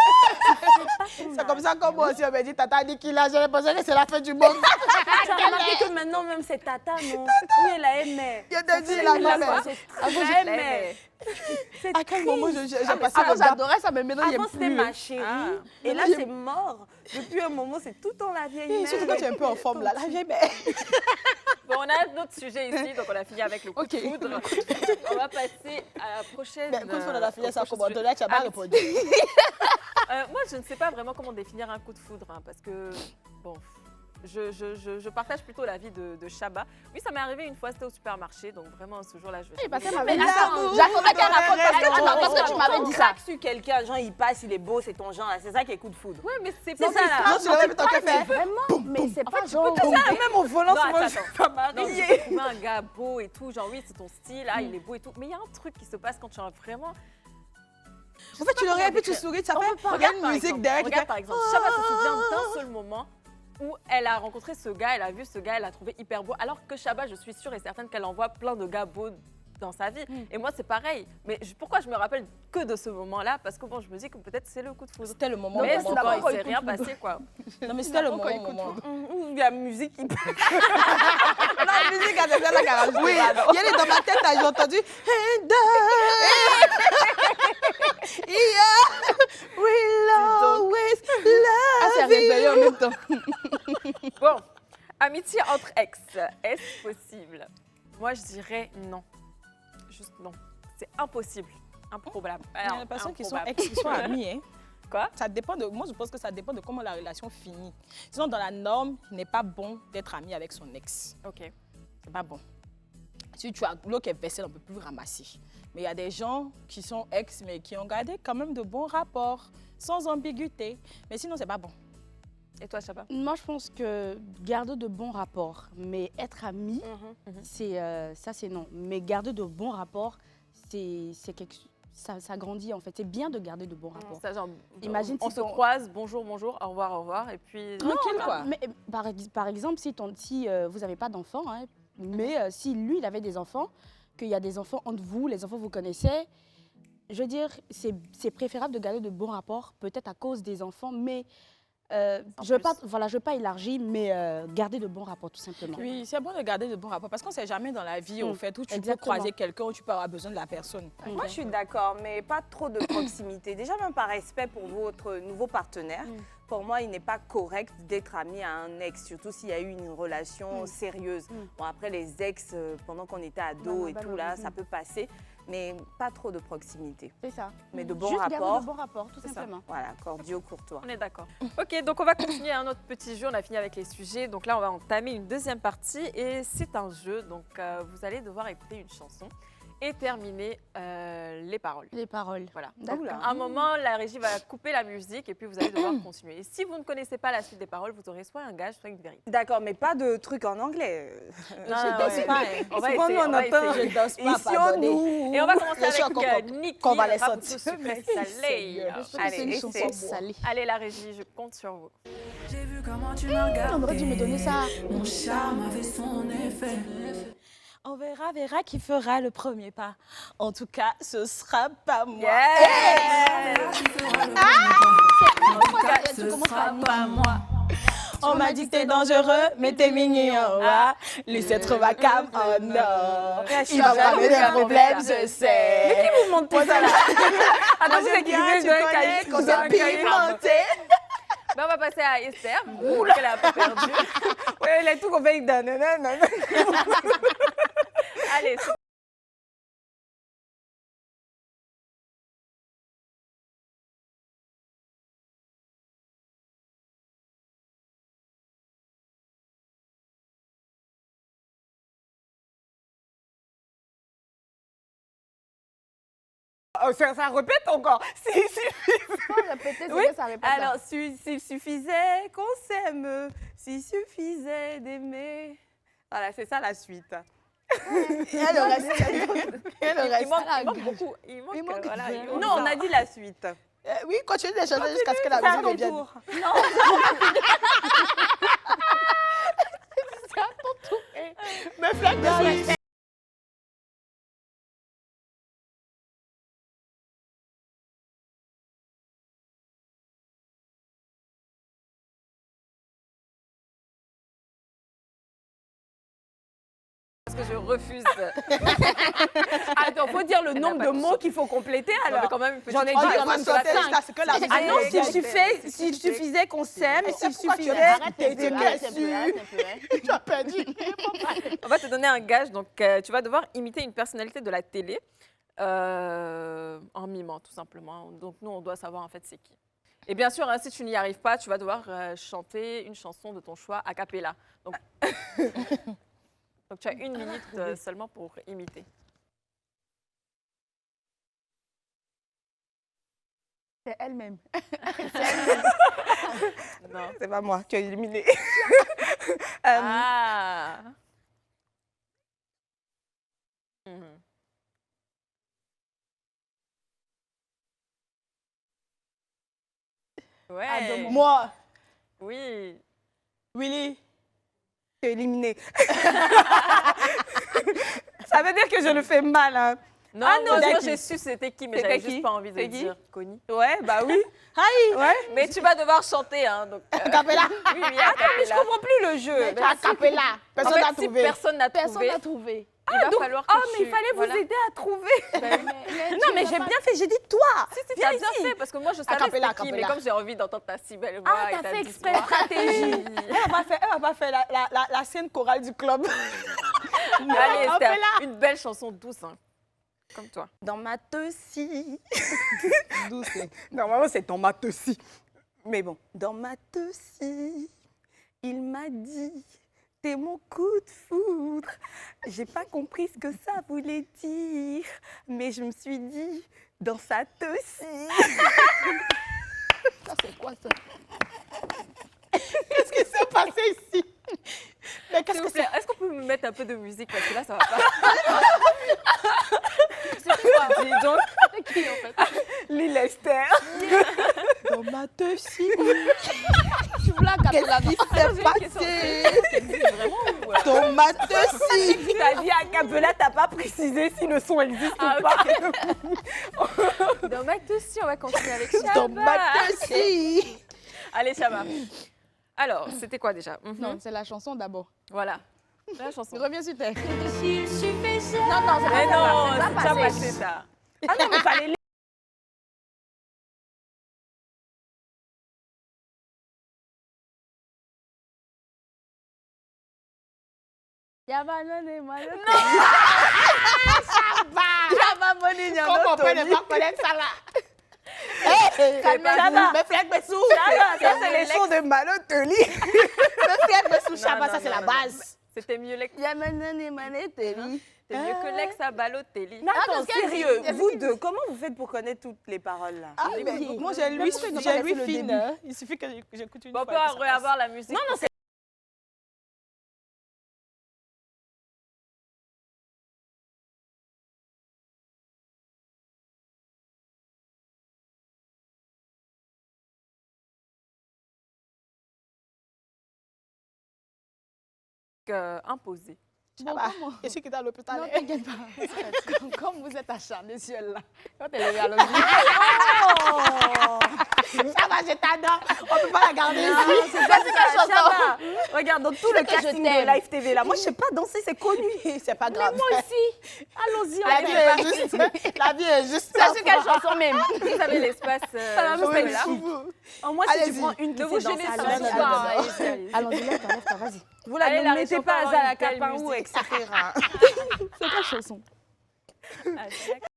C'est comme ça que moi aussi, on me dit, Tata dit qu'il a, j'ai l'impression que c'est la fin du monde. Tu as remarqué que maintenant, même c'est Tata, non? Oui, elle a aimé. Je te dis, la maman. Elle a aimé. À quel moment j'ai passé Avant, le gap? j'adorais ça, mais maintenant, il n'y Avant, a c'était plus. ma chérie. Ah. Et là, c'est mort. Depuis un moment, c'est tout le temps la vieille Et mère. surtout quand tu es un peu en forme, là, la vieille mère. Bon, on a un autre sujet ici, donc on a fini avec le coup de Ok. foudre. On va passer à la prochaine. Mais coup de foudre, on a fini ça au prochain comment? sujet. Là, tu n'as pas Ah, répondu. Moi, je ne sais pas vraiment comment définir un coup de foudre, hein, parce que, bon, je partage plutôt l'avis de Chaba. Oui, ça m'est arrivé une fois, c'était au supermarché, donc vraiment, ce jour-là, je vais... Oui, parce qu'elle Mais m'avait dit ça. l'amour, J'attendais qu'elle raconte parce que, raison. attends, parce que tu m'avais dit ça. craque sur quelqu'un, genre il passe, il est beau, c'est ton genre. Là. C'est ça qui est coup de foudre. Oui, mais c'est C'est pas ça, là. Non, tu l'avais mis ton café. Vraiment, mais c'est pas genre... Même au volant, Non, souvent, attends, je attends. pas Non, mariée. j'ai trouvé un gars beau et tout, genre oui, c'est ton style, ah, il est beau et tout. Mais il y a un truc qui se passe quand tu as vraiment... En fait, tu le regardes et puis tu souris, ça fait Regarde une par musique exemple, derrière qui regarde fait... par exemple, Chaba se souvient d'un seul moment où elle a rencontré ce gars, elle a vu ce gars, elle l'a trouvé hyper beau. Alors que Chaba, je suis sûre et certaine qu'elle envoie plein de gars beaux dans sa vie. Et moi, c'est pareil. Mais pourquoi je me rappelle que de ce moment-là? Parce que bon, je me dis que peut-être c'est le coup de foudre. C'était le moment. Mais c'est souvent, d'abord il quand s'est il rien coup de foudre. passé, quoi. Non, mais c'était le D'abord, quand il moment. Ou la musique qui La musique a déjà la garage. Oui, il est dans ma tête, là, j'ai entendu... And yeah, we'll always Ah, c'est love réveillé you. en même temps. Bon, amitié entre ex, est-ce possible? Moi, je dirais non. Juste non. C'est impossible. Improbable. Il y a des personnes qui sont Improbable. ex, qui sont amies, hein. Quoi? Ça dépend de, moi, je pense que ça dépend de comment la relation finit. Sinon, dans la norme, il n'est pas bon d'être ami avec son ex. Ok. C'est pas bon. Si tu as l'eau qui est vaisselle, on ne peut plus ramasser. Mais il y a des gens qui sont ex, mais qui ont gardé quand même de bons rapports, sans ambiguïté. Mais sinon, c'est pas bon. Et toi, Chaba? Moi, je pense que garder de bons rapports, mais être ami, ça, c'est non. Mais garder de bons rapports, c'est quelque chose... Ça grandit, en fait. C'est bien de garder de bons rapports. Ça, genre, Imagine on si se ton- croise, bonjour, bonjour, au revoir, et puis... Tranquille, quoi. Mais, par exemple, si vous n'avez pas d'enfants, hein, mais si lui, il avait des enfants, qu'il y a des enfants entre vous, les enfants vous connaissez, je veux dire, c'est préférable de garder de bons rapports, peut-être à cause des enfants, mais je ne veux pas élargir, mais garder de bons rapports, tout simplement. Oui, c'est bon de garder de bons rapports parce qu'on ne sait jamais dans la vie, au fait, où tu Exactement. peux croiser quelqu'un, où tu peux avoir besoin de la personne. Moi, je suis d'accord, mais pas trop de proximité. Déjà, même par respect pour votre nouveau partenaire, pour moi, il n'est pas correct d'être ami à un ex, surtout s'il y a eu une relation sérieuse. Bon, après, les ex, pendant qu'on était ado et tout, là, ça peut passer, mais pas trop de proximité. C'est ça. Mais de bons Juste rapports. garder de bons rapports, tout C'est ça. simplement. Voilà, cordiaux, courtois. On est d'accord. Ok, donc on va continuer un autre petit jeu. On a fini avec les sujets. Donc là, on va entamer une deuxième partie et c'est un jeu. Donc vous allez devoir écouter une chanson et terminer les paroles. Les paroles. Voilà. D'accord. Donc, à un moment, la régie va couper la musique et puis vous allez devoir continuer. Et si vous ne connaissez pas la suite des paroles, vous aurez soit un gage, soit une vérité. D'accord, mais pas de trucs en anglais. Non, je danse pas. On va Souvent, essayer. nous, On on va entend- essayer. Je danse pas, Ici, pardonnez. nous. Et on va commencer Bien sûr, avec Niki. convalescente. Raputo Sucré Salé. Allez, C'est une chanson essaie. salée. Allez, la régie, je compte sur vous. J'ai vu comment tu m'as regardé. On aurait dû me donner ça. Mon charme avait son effet. On verra qui fera le premier pas. En tout cas, ce sera pas moi. Ce sera pas moi. On m'a dit que t'es dangereux, mais t'es mignon. Lui, c'est trop ma cam. Oh non. Il va me ramener des problèmes, je sais. Vous montez ça là. Attends, vous écrivez tu dans un connais, cahier. qu'on dans un s'est cahier. pimenté. Ben, on va passer à Esther. Elle a un peu perdu. Ouais, les tout qu'on fait nanana. Allez, Oh, ça répète encore. Répétez, Oui, ça répète. alors, s'il suffisait qu'on s'aime, s'il suffisait d'aimer. Voilà, c'est ça la suite. Et le reste. Et le il reste. manque beaucoup. Il manque, voilà, il manque Non, on ça. a dit la suite. Oui, continue de chanter jusqu'à ce que la C'est à musique ton revienne. tour. Mais flaque de souris. Parce que je refuse. Attends, faut dire le Elle nombre n'a de pas mots qu'il faut compléter Non, mais alors. quand même une petite J'en ai Oh, dit il quand faut même sur la sauter fin. jusqu'à ce que la musique Ah non, revienne. s'il suffisait qu'on s'aime, s'il pourquoi tu suffisait. arrêtes Arrête un peu, arrête un déçue. peu, arrête un peu, hein. Tu as perdu. On va te donner un gage. Donc, tu vas devoir imiter une personnalité de la télé en mimant, tout simplement. Donc, nous, on doit savoir en fait c'est qui. Et bien sûr, hein, si tu n'y arrives pas, tu vas devoir chanter une chanson de ton choix a cappella. Donc, donc tu as 1 minute seulement pour imiter. C'est elle-même. Non. C'est pas moi, tu as éliminé. Ah. Mhm. Ouais. Moi, Oui. Willy. Tu as éliminé. Ça veut dire que je le fais mal. Hein. Non, Ah non, moi, c'est qui? j'ai su c'était qui, mais C'était j'avais qui? juste pas envie de C'est qui? dire Connie. Ouais, bah oui. Aïe. Mais tu vas devoir chanter, hein. Donc, Capella. oui, oui, a Je cappella. comprends plus le jeu. A cappella. En Personne fait, n'a si trouvé. personne n'a Personne trouvé, n'a trouvé. il va falloir que Oh, mais il tu- fallait voilà. vous aider à trouver. Non, Non, mais j'ai bien fait, j'ai dit toi. Tu as bien fait, parce que moi, je savais cappella, c'était qui, mais cappella. comme j'ai envie d'entendre ta si belle voix Ah, et t'as ta fait douce exprès, voix. stratégie. Elle va pas faire la scène chorale du club. Allez, Esther, Cappella. une belle chanson douce, hein. Comme toi. Dans ma tessie. Douce. Normalement, c'est dans ma tessie. Mais bon, dans ma tessie, il m'a dit, t'es mon coup de foudre. J'ai pas compris ce que ça voulait dire, mais je me suis dit, dans sa tessie. Ça, c'est quoi ça? Qu'est-ce qui s'est passé ici? Mais S'il qu'est-ce vous que plaît, est-ce qu'on peut me mettre un peu de musique parce que là, ça va pas. C'est quoi? Dis donc. C'est qui, en fait? Lille Esther. c'est dans ma tessie? Tu blagues à la Qu'est-ce qui s'est passé? Vraiment ou Dans ma tessie? T'as dit à Capella, t'as pas précisé si le son existe Ah, ou pas. ok. Dans ma tessie, on va continuer avec Shabba. Dans ma tessie? Allez, Chama. Alors, c'était quoi déjà? Non, c'est la chanson d'abord. Voilà. La chanson. Reviens sur tes. S'il suffisait. Non, non, c'est Mais pas ça. non, C'est c'est pas déjà passé. passé ça. Ah non, mais fallait Comment on peut ne pas connaître ça là? Calmez-vous. Mais Fred Bessou, ça, c'est les sons de Maloteli. mais Fred Bessou, Chaba, non, ça c'est non, la non. base. C'était mieux, Yamanani. c'était mieux que l'ex à Balotelli. Mais attends, parce qu'elle sérieux, dit- vous deux, comment vous faites pour connaître toutes les paroles là? Ah, mais moi j'ai lui fine. Hein. Il suffit que j'écoute une Bon, on fois. peut que ça passe. revoir la musique. Non, non, c'est Imposé. Chaba, qu'est-ce qui est à l'hôpital? Non, t'inquiète pas. Comme vous êtes acharné sur elle là. Quand elle est vers l'autre. Chaba, je t'adore. On peut pas la garder ici. c'est pas ça, Chaba. Regarde, dans tout le que je casting t'aime. de Live TV là, moi je sais pas danser, c'est connu. C'est pas grave. Moi aussi. Allons-y. La vie est juste. La vie est juste. C'est sur quelle chanson même? Vous avez l'espace juste Oui, là. Oh, moi, si tu Allez-y. prends une qui Ne vous sait gênez danser, surtout alors, non, pas. non, non. Allez-y, allez-y. Allons-y, lève-toi, vas-y. vous là, Allez, ne la mettez région pas parle Zala une telle Kapangou, musique. etc. C'est quelle chanson? Ah, c'est d'accord.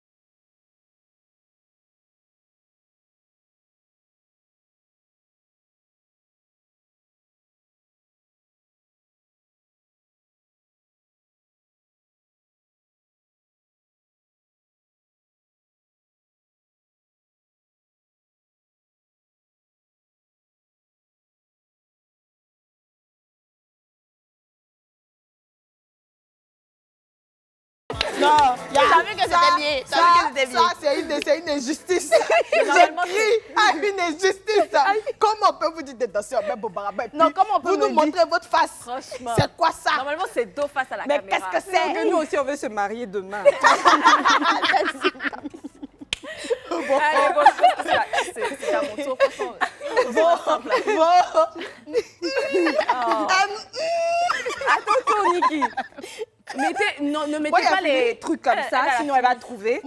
Non, T'as vu que c'était lié. T'as vu que c'était lié. Ça, c'est une injustice. J'écris à une injustice. Comment on peut vous dire de danser en même Bobaraba et puis Non, comment on peut vous me nous montrez votre face? Franchement. C'est quoi ça? Normalement, c'est dos face à la Mais caméra. qu'est-ce que c'est que nous aussi on veut se marier demain? Allez, bon, je pense que c'est à mon tour. Franchement, À ton tour, Niki. Non, ne mettez Moi, il y a pas fini. les trucs comme ça, elle a sinon elle va trouver.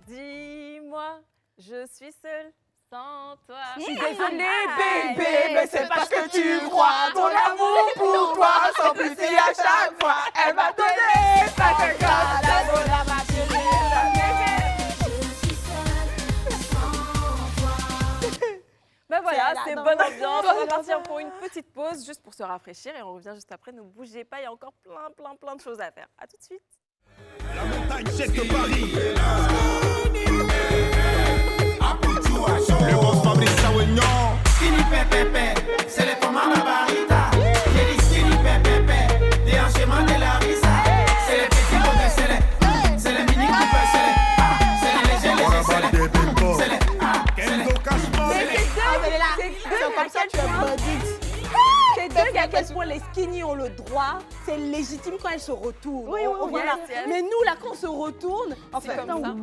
dis-moi, je suis seule sans toi. Je suis désolée, Aïe. bébé, mais c'est parce que tu crois. Ton amour pour toi s'amplifie à chaque fois. Elle m'a donné pas que grâce à mon Ben voilà, C'est c'est la bonne ambiance. On va partir pour une petite pause, juste pour se rafraîchir. Et on revient juste après. Ne bougez pas, il y a encore plein de choses à faire. À tout de suite. La montagne jette Paris. Le boss Fabrice Sawignon. Skinny pepepe, c'est le tomat la barita. J'ai dit skinny pepepe, déhanchement de la risa. C'est les petits bobés, c'est les mini coupés, c'est les légers, c'est les Kendo Cashman. C'est comme ça que tu es bandite. C'est dingue à quel point les skinny ont le droit. C'est légitime quand elles se retournent. Oui, On- on voit là. yes. Mais nous, là, quand on se retourne, en fait, comme ça.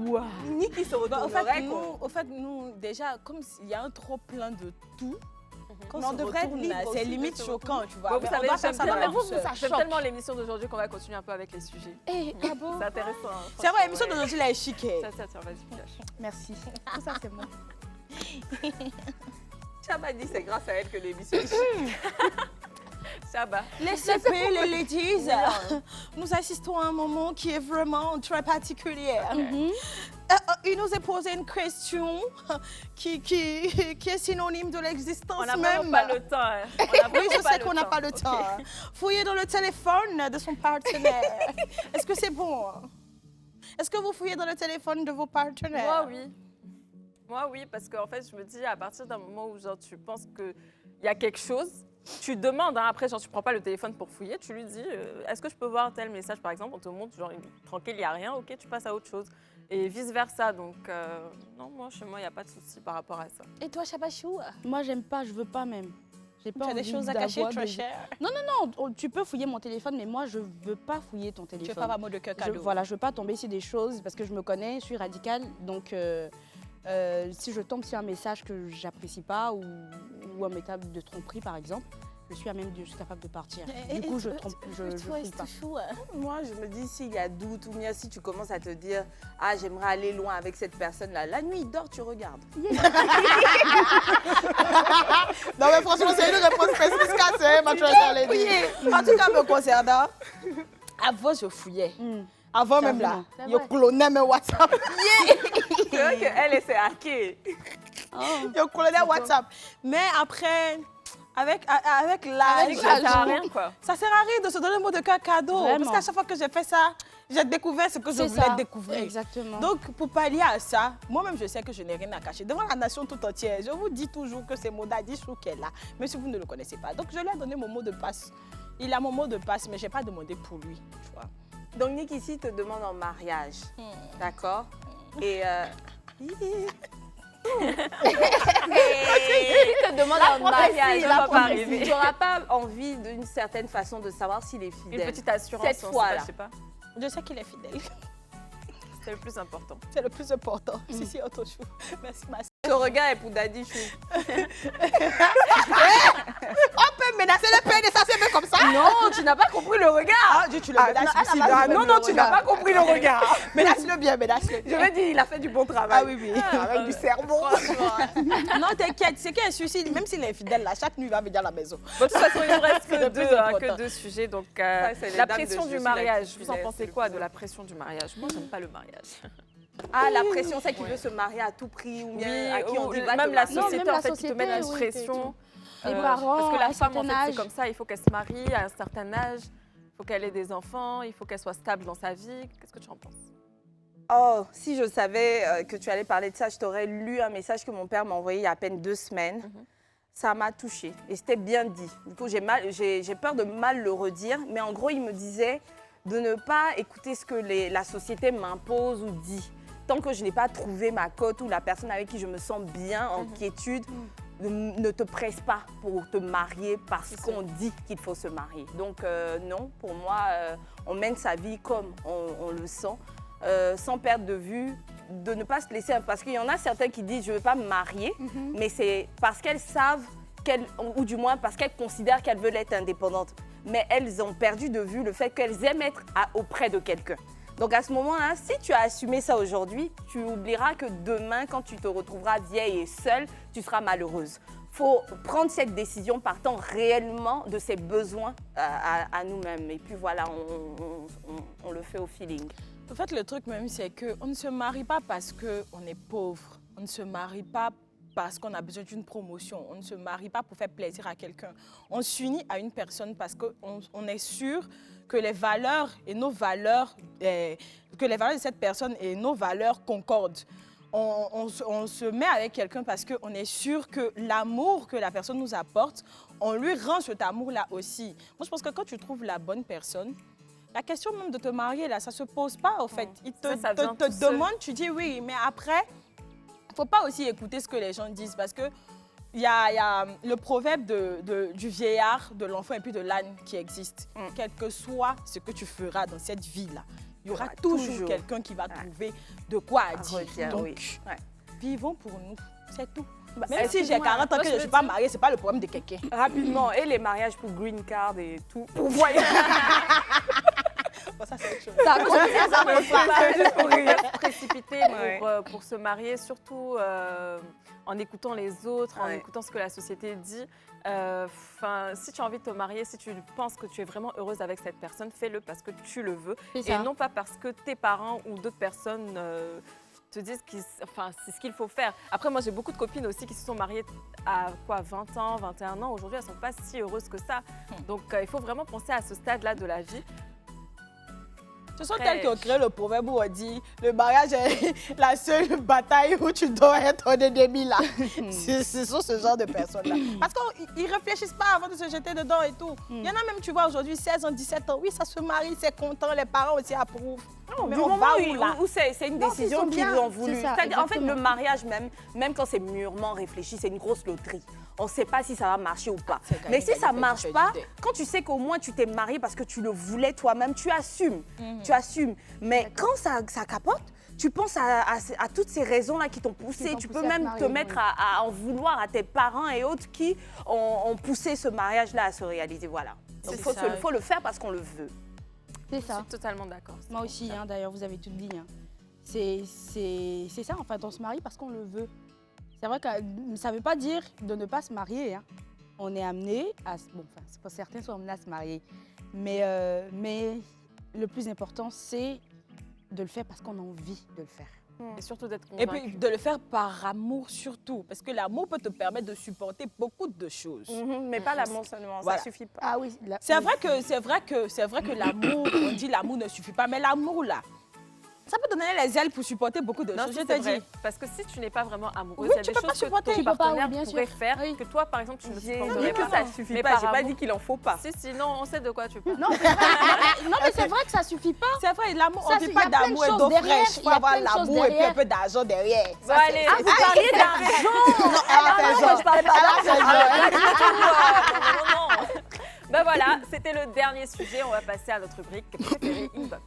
Niki se Bah, retournerait. au fait, nous, déjà, comme il y a un trop plein de tout, quand Mais on on se devrait être retourne, libre là, aussi c'est de limite se choquant, tu vois. Bon, vous Mais savez, on doit j'aime faire ça bien, dans mais la vous, douceur. J'aime tellement l'émission d'aujourd'hui qu'on va continuer un peu avec les sujets. Ah bon? C'est intéressant. hein, C'est vrai, franchement, l'émission ouais. d'aujourd'hui, là, est chiquée. Tiens, tiens, vas-y, pioche. Merci. Tout ça, c'est moi. Chaba dit c'est grâce à elle que l'émission. Chaba. Les CP, les ladies, nous assistons à un moment qui est vraiment très particulier. Il nous est posé une question qui est synonyme de l'existence On n'a même. vraiment pas le temps. hein. On a Oui, vraiment je pas sais le qu'on n'a temps. pas le temps. Fouiller dans le téléphone de son partenaire. Est-ce que c'est bon? Est-ce que vous fouillez dans le téléphone de vos partenaires? Moi, oui. Moi, oui, parce qu'en fait, je me dis, à partir d'un moment où genre, tu penses qu'il y a quelque chose, tu demandes, hein, après, genre, tu prends pas le téléphone pour fouiller, tu lui dis, est-ce que je peux voir tel message, par exemple, on te montre, genre, tranquille, il n'y a rien, ok, tu passes à autre chose. Et vice-versa, donc, non, moi, chez moi, il n'y a pas de souci par rapport à ça. Et toi, Chabachou? Moi, j'aime pas, je veux pas même. J'ai pas Tu as des envie choses à cacher, d'avoir tu es des- cher. Non, tu peux fouiller mon téléphone, mais moi, je veux pas fouiller ton Tu téléphone. veux pas avoir mot de cœur cadeau. Voilà, je veux pas tomber sur des choses parce que je me connais, je suis radicale. Donc, si je tombe sur un message que j'apprécie pas ou un message de tromperie, par exemple, je suis capable de partir. Du coup, je fouille pas. Moi, je me dis, s'il y a doute ou bien si tu commences à te dire, ah, j'aimerais aller loin avec cette personne-là, la nuit, il dort, tu regardes. Non, mais franchement, c'est une réponse spécifique, c'est ma trésor lady. En tout cas, me concernant, Avant, je fouillais. Avant même là, je clonais mes WhatsApp. C'est vrai qu'elle, elle s'est hackée. Je clonais WhatsApp. Mais après, avec Avec l'âge, ça sert à rien, quoi. ça sert à rien de se donner un mot de cœur cadeau. Vraiment. Parce qu'à chaque fois que j'ai fait ça, j'ai découvert ce que je C'est voulais ça. découvrir. Exactement. Donc, pour pallier à ça, moi-même, je sais que je n'ai rien à cacher. Devant la nation tout entière, je vous dis toujours que c'est Modadi Chou qui est là, même si vous ne le connaissez pas. Donc, je lui ai donné mon mot de passe. Il a mon mot de passe, mais je n'ai pas demandé pour lui, tu vois. donc Nick ici te demande en mariage, d'accord? Et Il te demande un mariage, ça va pas arriver. tu n'auras pas envie d'une certaine façon de savoir s'il est Une fidèle. petite assurance, Cette on sait fois-là. pas, je sais pas. Je sais qu'il est fidèle. C'est le plus important. C'est le plus important. Si, si, Otto Chou. Merci, ma soeur. Ce regard est pour Daddy Chou. On peut menacer le père de sa sœur comme ça. Non, tu n'as pas compris le regard. Ah, tu le menaces ici. Non, non, tu n'as pas compris le regard. Menace-le bien, menace-le. Je veux dire, il a fait du bon travail. Ah oui, oui, avec du cerveau. Non, t'inquiète, c'est qu'il est suicide, même s'il est fidèle, là, chaque nuit, il va venir à la maison. Bon, de toute façon, il nous reste C'est le plus important. que deux sujets. Donc, c'est les la dames de pression je du suis mariage. la Vous en fidèle, pensez c'est le quoi plus de la pression du mariage? Moi, j'aime pas le mariage. Ah, la pression, c'est qu'il veut se marier à tout prix ou bien à qui on dit va même te la marier. Non, société, même la en fait, qui te met société, une oui, pression. Les parents, Parce que à la un femme, en certain fait, c'est âge. comme ça. Il faut qu'elle se marie à un certain âge. Il faut qu'elle ait des enfants. Il faut qu'elle soit stable dans sa vie. Qu'est-ce que tu en penses? Oh, si je savais que tu allais parler de ça, je t'aurais lu un message que mon père m'a envoyé il y a à peine 2 semaines. Ça m'a touchée et c'était bien dit. Du coup, j'ai peur de mal le redire, mais en gros, il me disait de ne pas écouter ce que la société m'impose ou dit. Tant que je n'ai pas trouvé ma cote ou la personne avec qui je me sens bien, en quiétude, ne te presse pas pour te marier parce qu'on dit qu'il faut se marier. Donc non, pour moi, on mène sa vie comme on le sent, sans perdre de vue, de ne pas se laisser... Parce qu'il y en a certains qui disent « je ne veux pas me marier mais c'est parce qu'elles savent, ou du moins parce qu'elles considèrent qu'elles veulent être indépendantes. Mais elles ont perdu de vue le fait qu'elles aiment être auprès de quelqu'un. Donc à ce moment-là, si tu as assumé ça aujourd'hui, tu oublieras que demain, quand tu te retrouveras vieille et seule, tu seras malheureuse. Il faut prendre cette décision partant réellement de ses besoins à nous-mêmes. Et puis voilà, on le fait au feeling. En fait, le truc même, c'est qu'on ne se marie pas parce qu'on est pauvre. On ne se marie pas parce qu'on a besoin d'une promotion. On ne se marie pas pour faire plaisir à quelqu'un. On s'unit à une personne parce qu'on est sûr que les valeurs et nos valeurs, que les valeurs de cette personne et nos valeurs concordent. On se met avec quelqu'un parce qu'on est sûr que l'amour que la personne nous apporte, on lui rend cet amour-là aussi. Moi, je pense que quand tu trouves la bonne personne, la question même de te marier, là, ça ne se pose pas, en fait. Il te demande, tu dis oui, mais après, il ne faut pas aussi écouter ce que les gens disent parce que il y a le proverbe du vieillard, de l'enfant et puis de l'âne qui existe. Quel que soit ce que tu feras dans cette vie-là, il y aura toujours quelqu'un qui va trouver de quoi dire. Donc, vivons pour nous, c'est tout. Même si j'ai 40 ans que je ne suis pas mariée, ce n'est pas le problème de quelqu'un. Rapidement, et les mariages pour green card et tout, pour voyager. Bon, ça, c'est autre chose. Ça compte, juste pour rire. Précipiter pour se marier, surtout en écoutant les autres, en écoutant ce que la société dit. Si tu as envie de te marier, si tu penses que tu es vraiment heureuse avec cette personne, fais-le parce que tu le veux. Et non pas parce que tes parents ou d'autres personnes te disent c'est ce qu'il faut faire. Après, moi, j'ai beaucoup de copines aussi qui se sont mariées à 20 ans, 21 ans. Aujourd'hui, elles ne sont pas si heureuses que ça. Donc, il faut vraiment penser à ce stade-là de la vie. Ce sont Très- elles qui ont créé le proverbe où on dit le mariage est la seule bataille où tu dois être un ennemi là. Ce sont ce genre de personnes-là. Parce qu'ils ne réfléchissent pas avant de se jeter dedans et tout. Il y en a même, tu vois, aujourd'hui, 16 ans, 17 ans. Oui, ça se marie, c'est content, les parents aussi approuvent. Non, mais du on moment va où, là où c'est une Non, décision ils sont qu'ils bien, lui ont voulu. c'est ça, C'est-à-dire, en fait, exactement. le mariage, même quand c'est mûrement réfléchi, c'est une grosse loterie. On ne sait pas si ça va marcher ou pas. C'est gagné, Mais si gagné, ça ne fait marche du pas, fait. quand tu sais qu'au moins tu t'es marié parce que tu le voulais toi-même, tu assumes. Tu assumes. Mais quand ça capote, tu penses à toutes ces raisons-là qui t'ont poussé. t'ont Tu poussé peux à te même te marier, mettre oui. à en vouloir à tes parents et autres qui ont poussé ce mariage-là à se réaliser. Voilà. Donc, C'est il ça. faut le faire parce qu'on le veut. C'est Je ça. suis totalement d'accord. Moi aussi, hein, d'ailleurs, vous avez tout dit. Hein. C'est ça, en fait, on se marie parce qu'on le veut. C'est vrai que ça ne veut pas dire de ne pas se marier. Hein. On est amené à... Bon, enfin, c'est pas certains sont amenés à se marier. Mais le plus important, c'est de le faire parce qu'on a envie de le faire. Et surtout d'être Et convaincu. puis de le faire par amour surtout. Parce que l'amour peut te permettre de supporter beaucoup de choses. Mais pas l'amour seulement, Voilà. ça suffit pas. Ah oui. C'est vrai que l'amour, on dit l'amour ne suffit pas, mais l'amour là, ça peut donner les ailes pour supporter beaucoup de Non, choses. si, Je c'est te vrai. dis. Parce que si tu n'es pas vraiment amoureuse, Oui, il y a tu des peux pas choses que supporter. ton Tu peux pas, oui, partenaire bien pourrait sûr. faire Oui. que toi, par exemple, tu ne J'ai supporterais dit que pas. ça suffit Mais pas, par j'ai pas amour- dit qu'il en faut pas. Si, non, on sait de quoi tu parles. Non, mais c'est vrai que ça suffit pas. C'est vrai, l'amour, Ça, on ne il dit y pas a plein de d'amour et choses d'eau derrière, fraîche. Il il faut y a avoir plein de choses l'amour et puis un derrière. peu d'argent derrière. Bon, Ça, allez, c'est- vous parliez d'argent. Non, elle a fait genre. je parle pas Non. Ben voilà, c'était le dernier sujet. On va passer à notre rubrique préférée Inbox.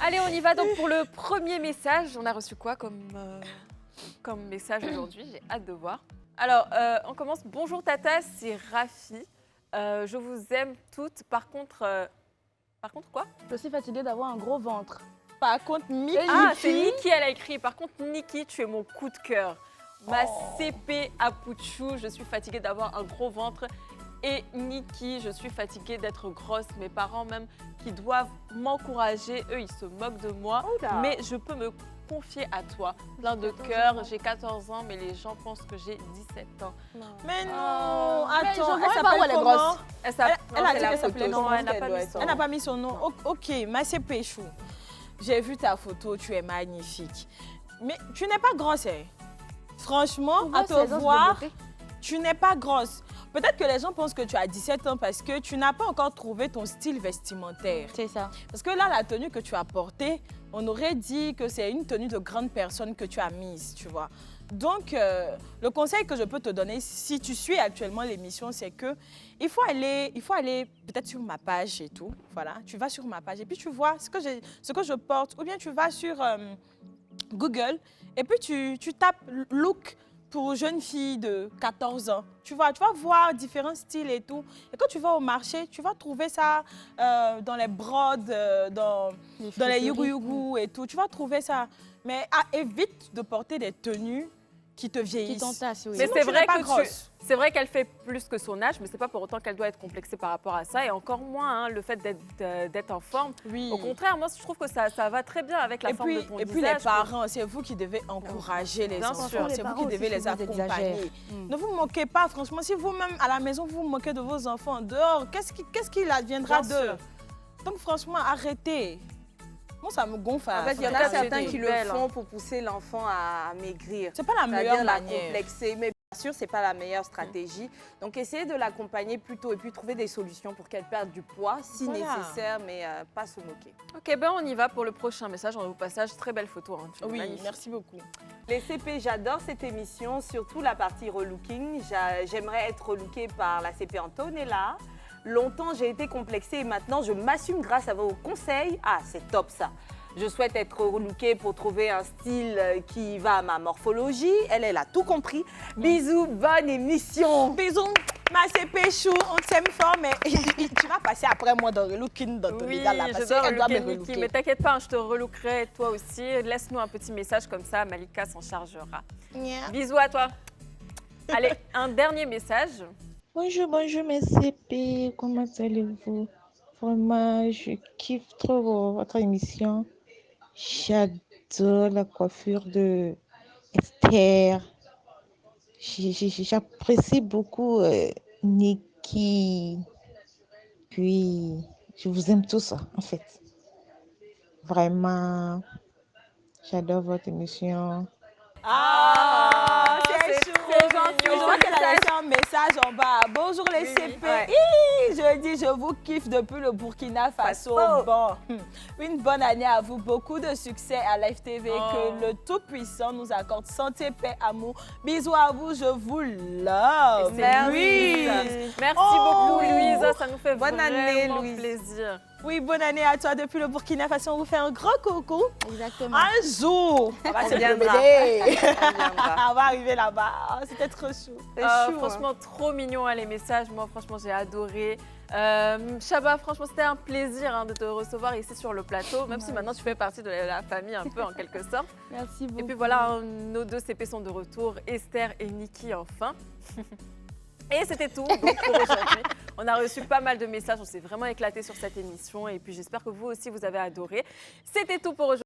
Allez, on y va donc pour le premier message. On a reçu quoi comme message aujourd'hui? J'ai hâte de voir. Alors, on commence. Bonjour Tata, c'est Rafi. Je vous aime toutes. Par contre quoi? Je suis fatiguée d'avoir un gros ventre. Par contre, Mickey, Ah, c'est Niki, elle a écrit. Par contre, Niki, tu es mon coup de cœur. Ma CP à Pouchou, je suis fatiguée d'avoir un gros ventre. Et Niki, je suis fatiguée d'être grosse. Mes parents même qui doivent m'encourager, eux, ils se moquent de moi. Mais je peux me confier à toi. Plein de cœur, j'ai 14 ans, mais les gens pensent que j'ai 17 ans. mais non, Mais je attends, vois elle pas où s'appelle elle est comment? grosse. Elle, Elle a dit qu'elle s'appelait non, comment? elle n'a pas mis son Elle n'a pas mis son nom. Ok, ma c'est Péchou. J'ai vu ta photo, tu es magnifique. Mais tu n'es pas grosse, hein. Franchement, à te voir, tu n'es pas grosse. Peut-être que les gens pensent que tu as 17 ans parce que tu n'as pas encore trouvé ton style vestimentaire. C'est ça. Parce que là, la tenue que tu as portée, on aurait dit que c'est une tenue de grande personne que tu as mise, tu vois. Donc, le conseil que je peux te donner, si tu suis actuellement l'émission, c'est que il faut aller peut-être sur ma page et tout. Voilà, tu vas sur ma page et puis tu vois ce que je porte. Ou bien tu vas sur Google et puis tu tapes look pour jeune fille de 14 ans. Tu vas voir différents styles et tout. Et quand tu vas au marché, tu vas trouver ça dans les brodes, dans les yugu-yugu et tout. Tu vas trouver ça. Mais évite de porter des tenues qui te Qui vieillissent. t'entasse, oui. Mais Sinon, c'est tu vrai n'es pas que grosse. c'est vrai qu'elle fait plus que son âge, mais c'est pas pour autant qu'elle doit être complexée par rapport à ça. Et encore moins le fait d'être en forme. Oui. Au contraire, moi je trouve que ça va très bien avec la Et forme puis, de ton et puis visage. les parents, c'est vous qui devez encourager les Bien enfants. sûr. C'est vous qui devez les accompagner. Ne vous moquez pas, franchement. Si vous-même, à la maison, vous vous moquez de vos enfants dehors, qu'est-ce qu'il adviendra Bien d'eux? sûr. Donc, franchement, arrêtez. Moi, ça me gonfle. En fait, il y en En a tout cas, certains tu es qui le belle, font pour pousser l'enfant à maigrir. C'est pas la C'est-à-dire meilleure la manière. complexer. Mais bien sûr, c'est pas la meilleure stratégie. Donc, essayez de l'accompagner plutôt et puis trouver des solutions pour qu'elle perde du poids si Voilà. nécessaire, mais pas se moquer. Ok, ben on y va pour le prochain message. On est au passage, très belle photo. Hein. Tu es Oui, magnifique. merci beaucoup. Les CP, j'adore cette émission, surtout la partie relooking. J'aimerais être relookée par la CP Antonella. Longtemps, j'ai été complexée et maintenant, je m'assume grâce à vos conseils. Ah, c'est top ça. Je souhaite être relookée pour trouver un style qui va à ma morphologie. Elle a tout compris. Bisous, bonne émission. Bisous, ma c'est Péchou, on t'aime fort, mais tu vas passer après moi dans le looking dans ton Oui, état là, je parce dois qu'elle doit me relooker Niki, relooker. mais t'inquiète pas, hein, je te relookerai toi aussi. Laisse-nous un petit message comme ça, Malika s'en chargera. Nya. Bisous à toi. Allez, un dernier message. Bonjour, bonjour mes CP, comment allez-vous? Vraiment, je kiffe trop votre émission. J'adore la coiffure de Esther. J'apprécie beaucoup Puis, je vous aime tous, en fait. Vraiment, j'adore votre émission. Ah, c'est c'est chou. trop gentil. Je vois qu'elle a laissé un message en bas. Bonjour les CP. ouais. Hi, je dis, je vous kiffe depuis le Burkina Faso. Faso. Bon, une bonne année à vous. Beaucoup de succès à Live TV. Oh. Que le Tout-Puissant nous accorde santé, paix, amour. Bisous à vous. Je vous love. Merci. Oui. Merci Oh. beaucoup, Louisa. Ça nous fait Bonne année, vraiment Louise. plaisir. Oui, bonne année à toi depuis le Burkina Faso. On vous fait un gros coucou. Exactement. Un jour, on va se viendra. promener. On viendra. On va arriver là-bas. Oh, c'était trop chou. C'est chou, Franchement, trop mignon les messages. Moi, franchement, j'ai adoré. Chaba, franchement, c'était un plaisir de te recevoir ici sur le plateau, même si maintenant tu fais partie de la famille un peu en quelque sorte. Merci beaucoup. Et puis voilà, nos 2 CP sont de retour, Esther et Niki enfin. Et c'était tout donc, pour aujourd'hui. On a reçu pas mal de messages, on s'est vraiment éclaté sur cette émission et puis j'espère que vous aussi vous avez adoré. C'était tout pour aujourd'hui.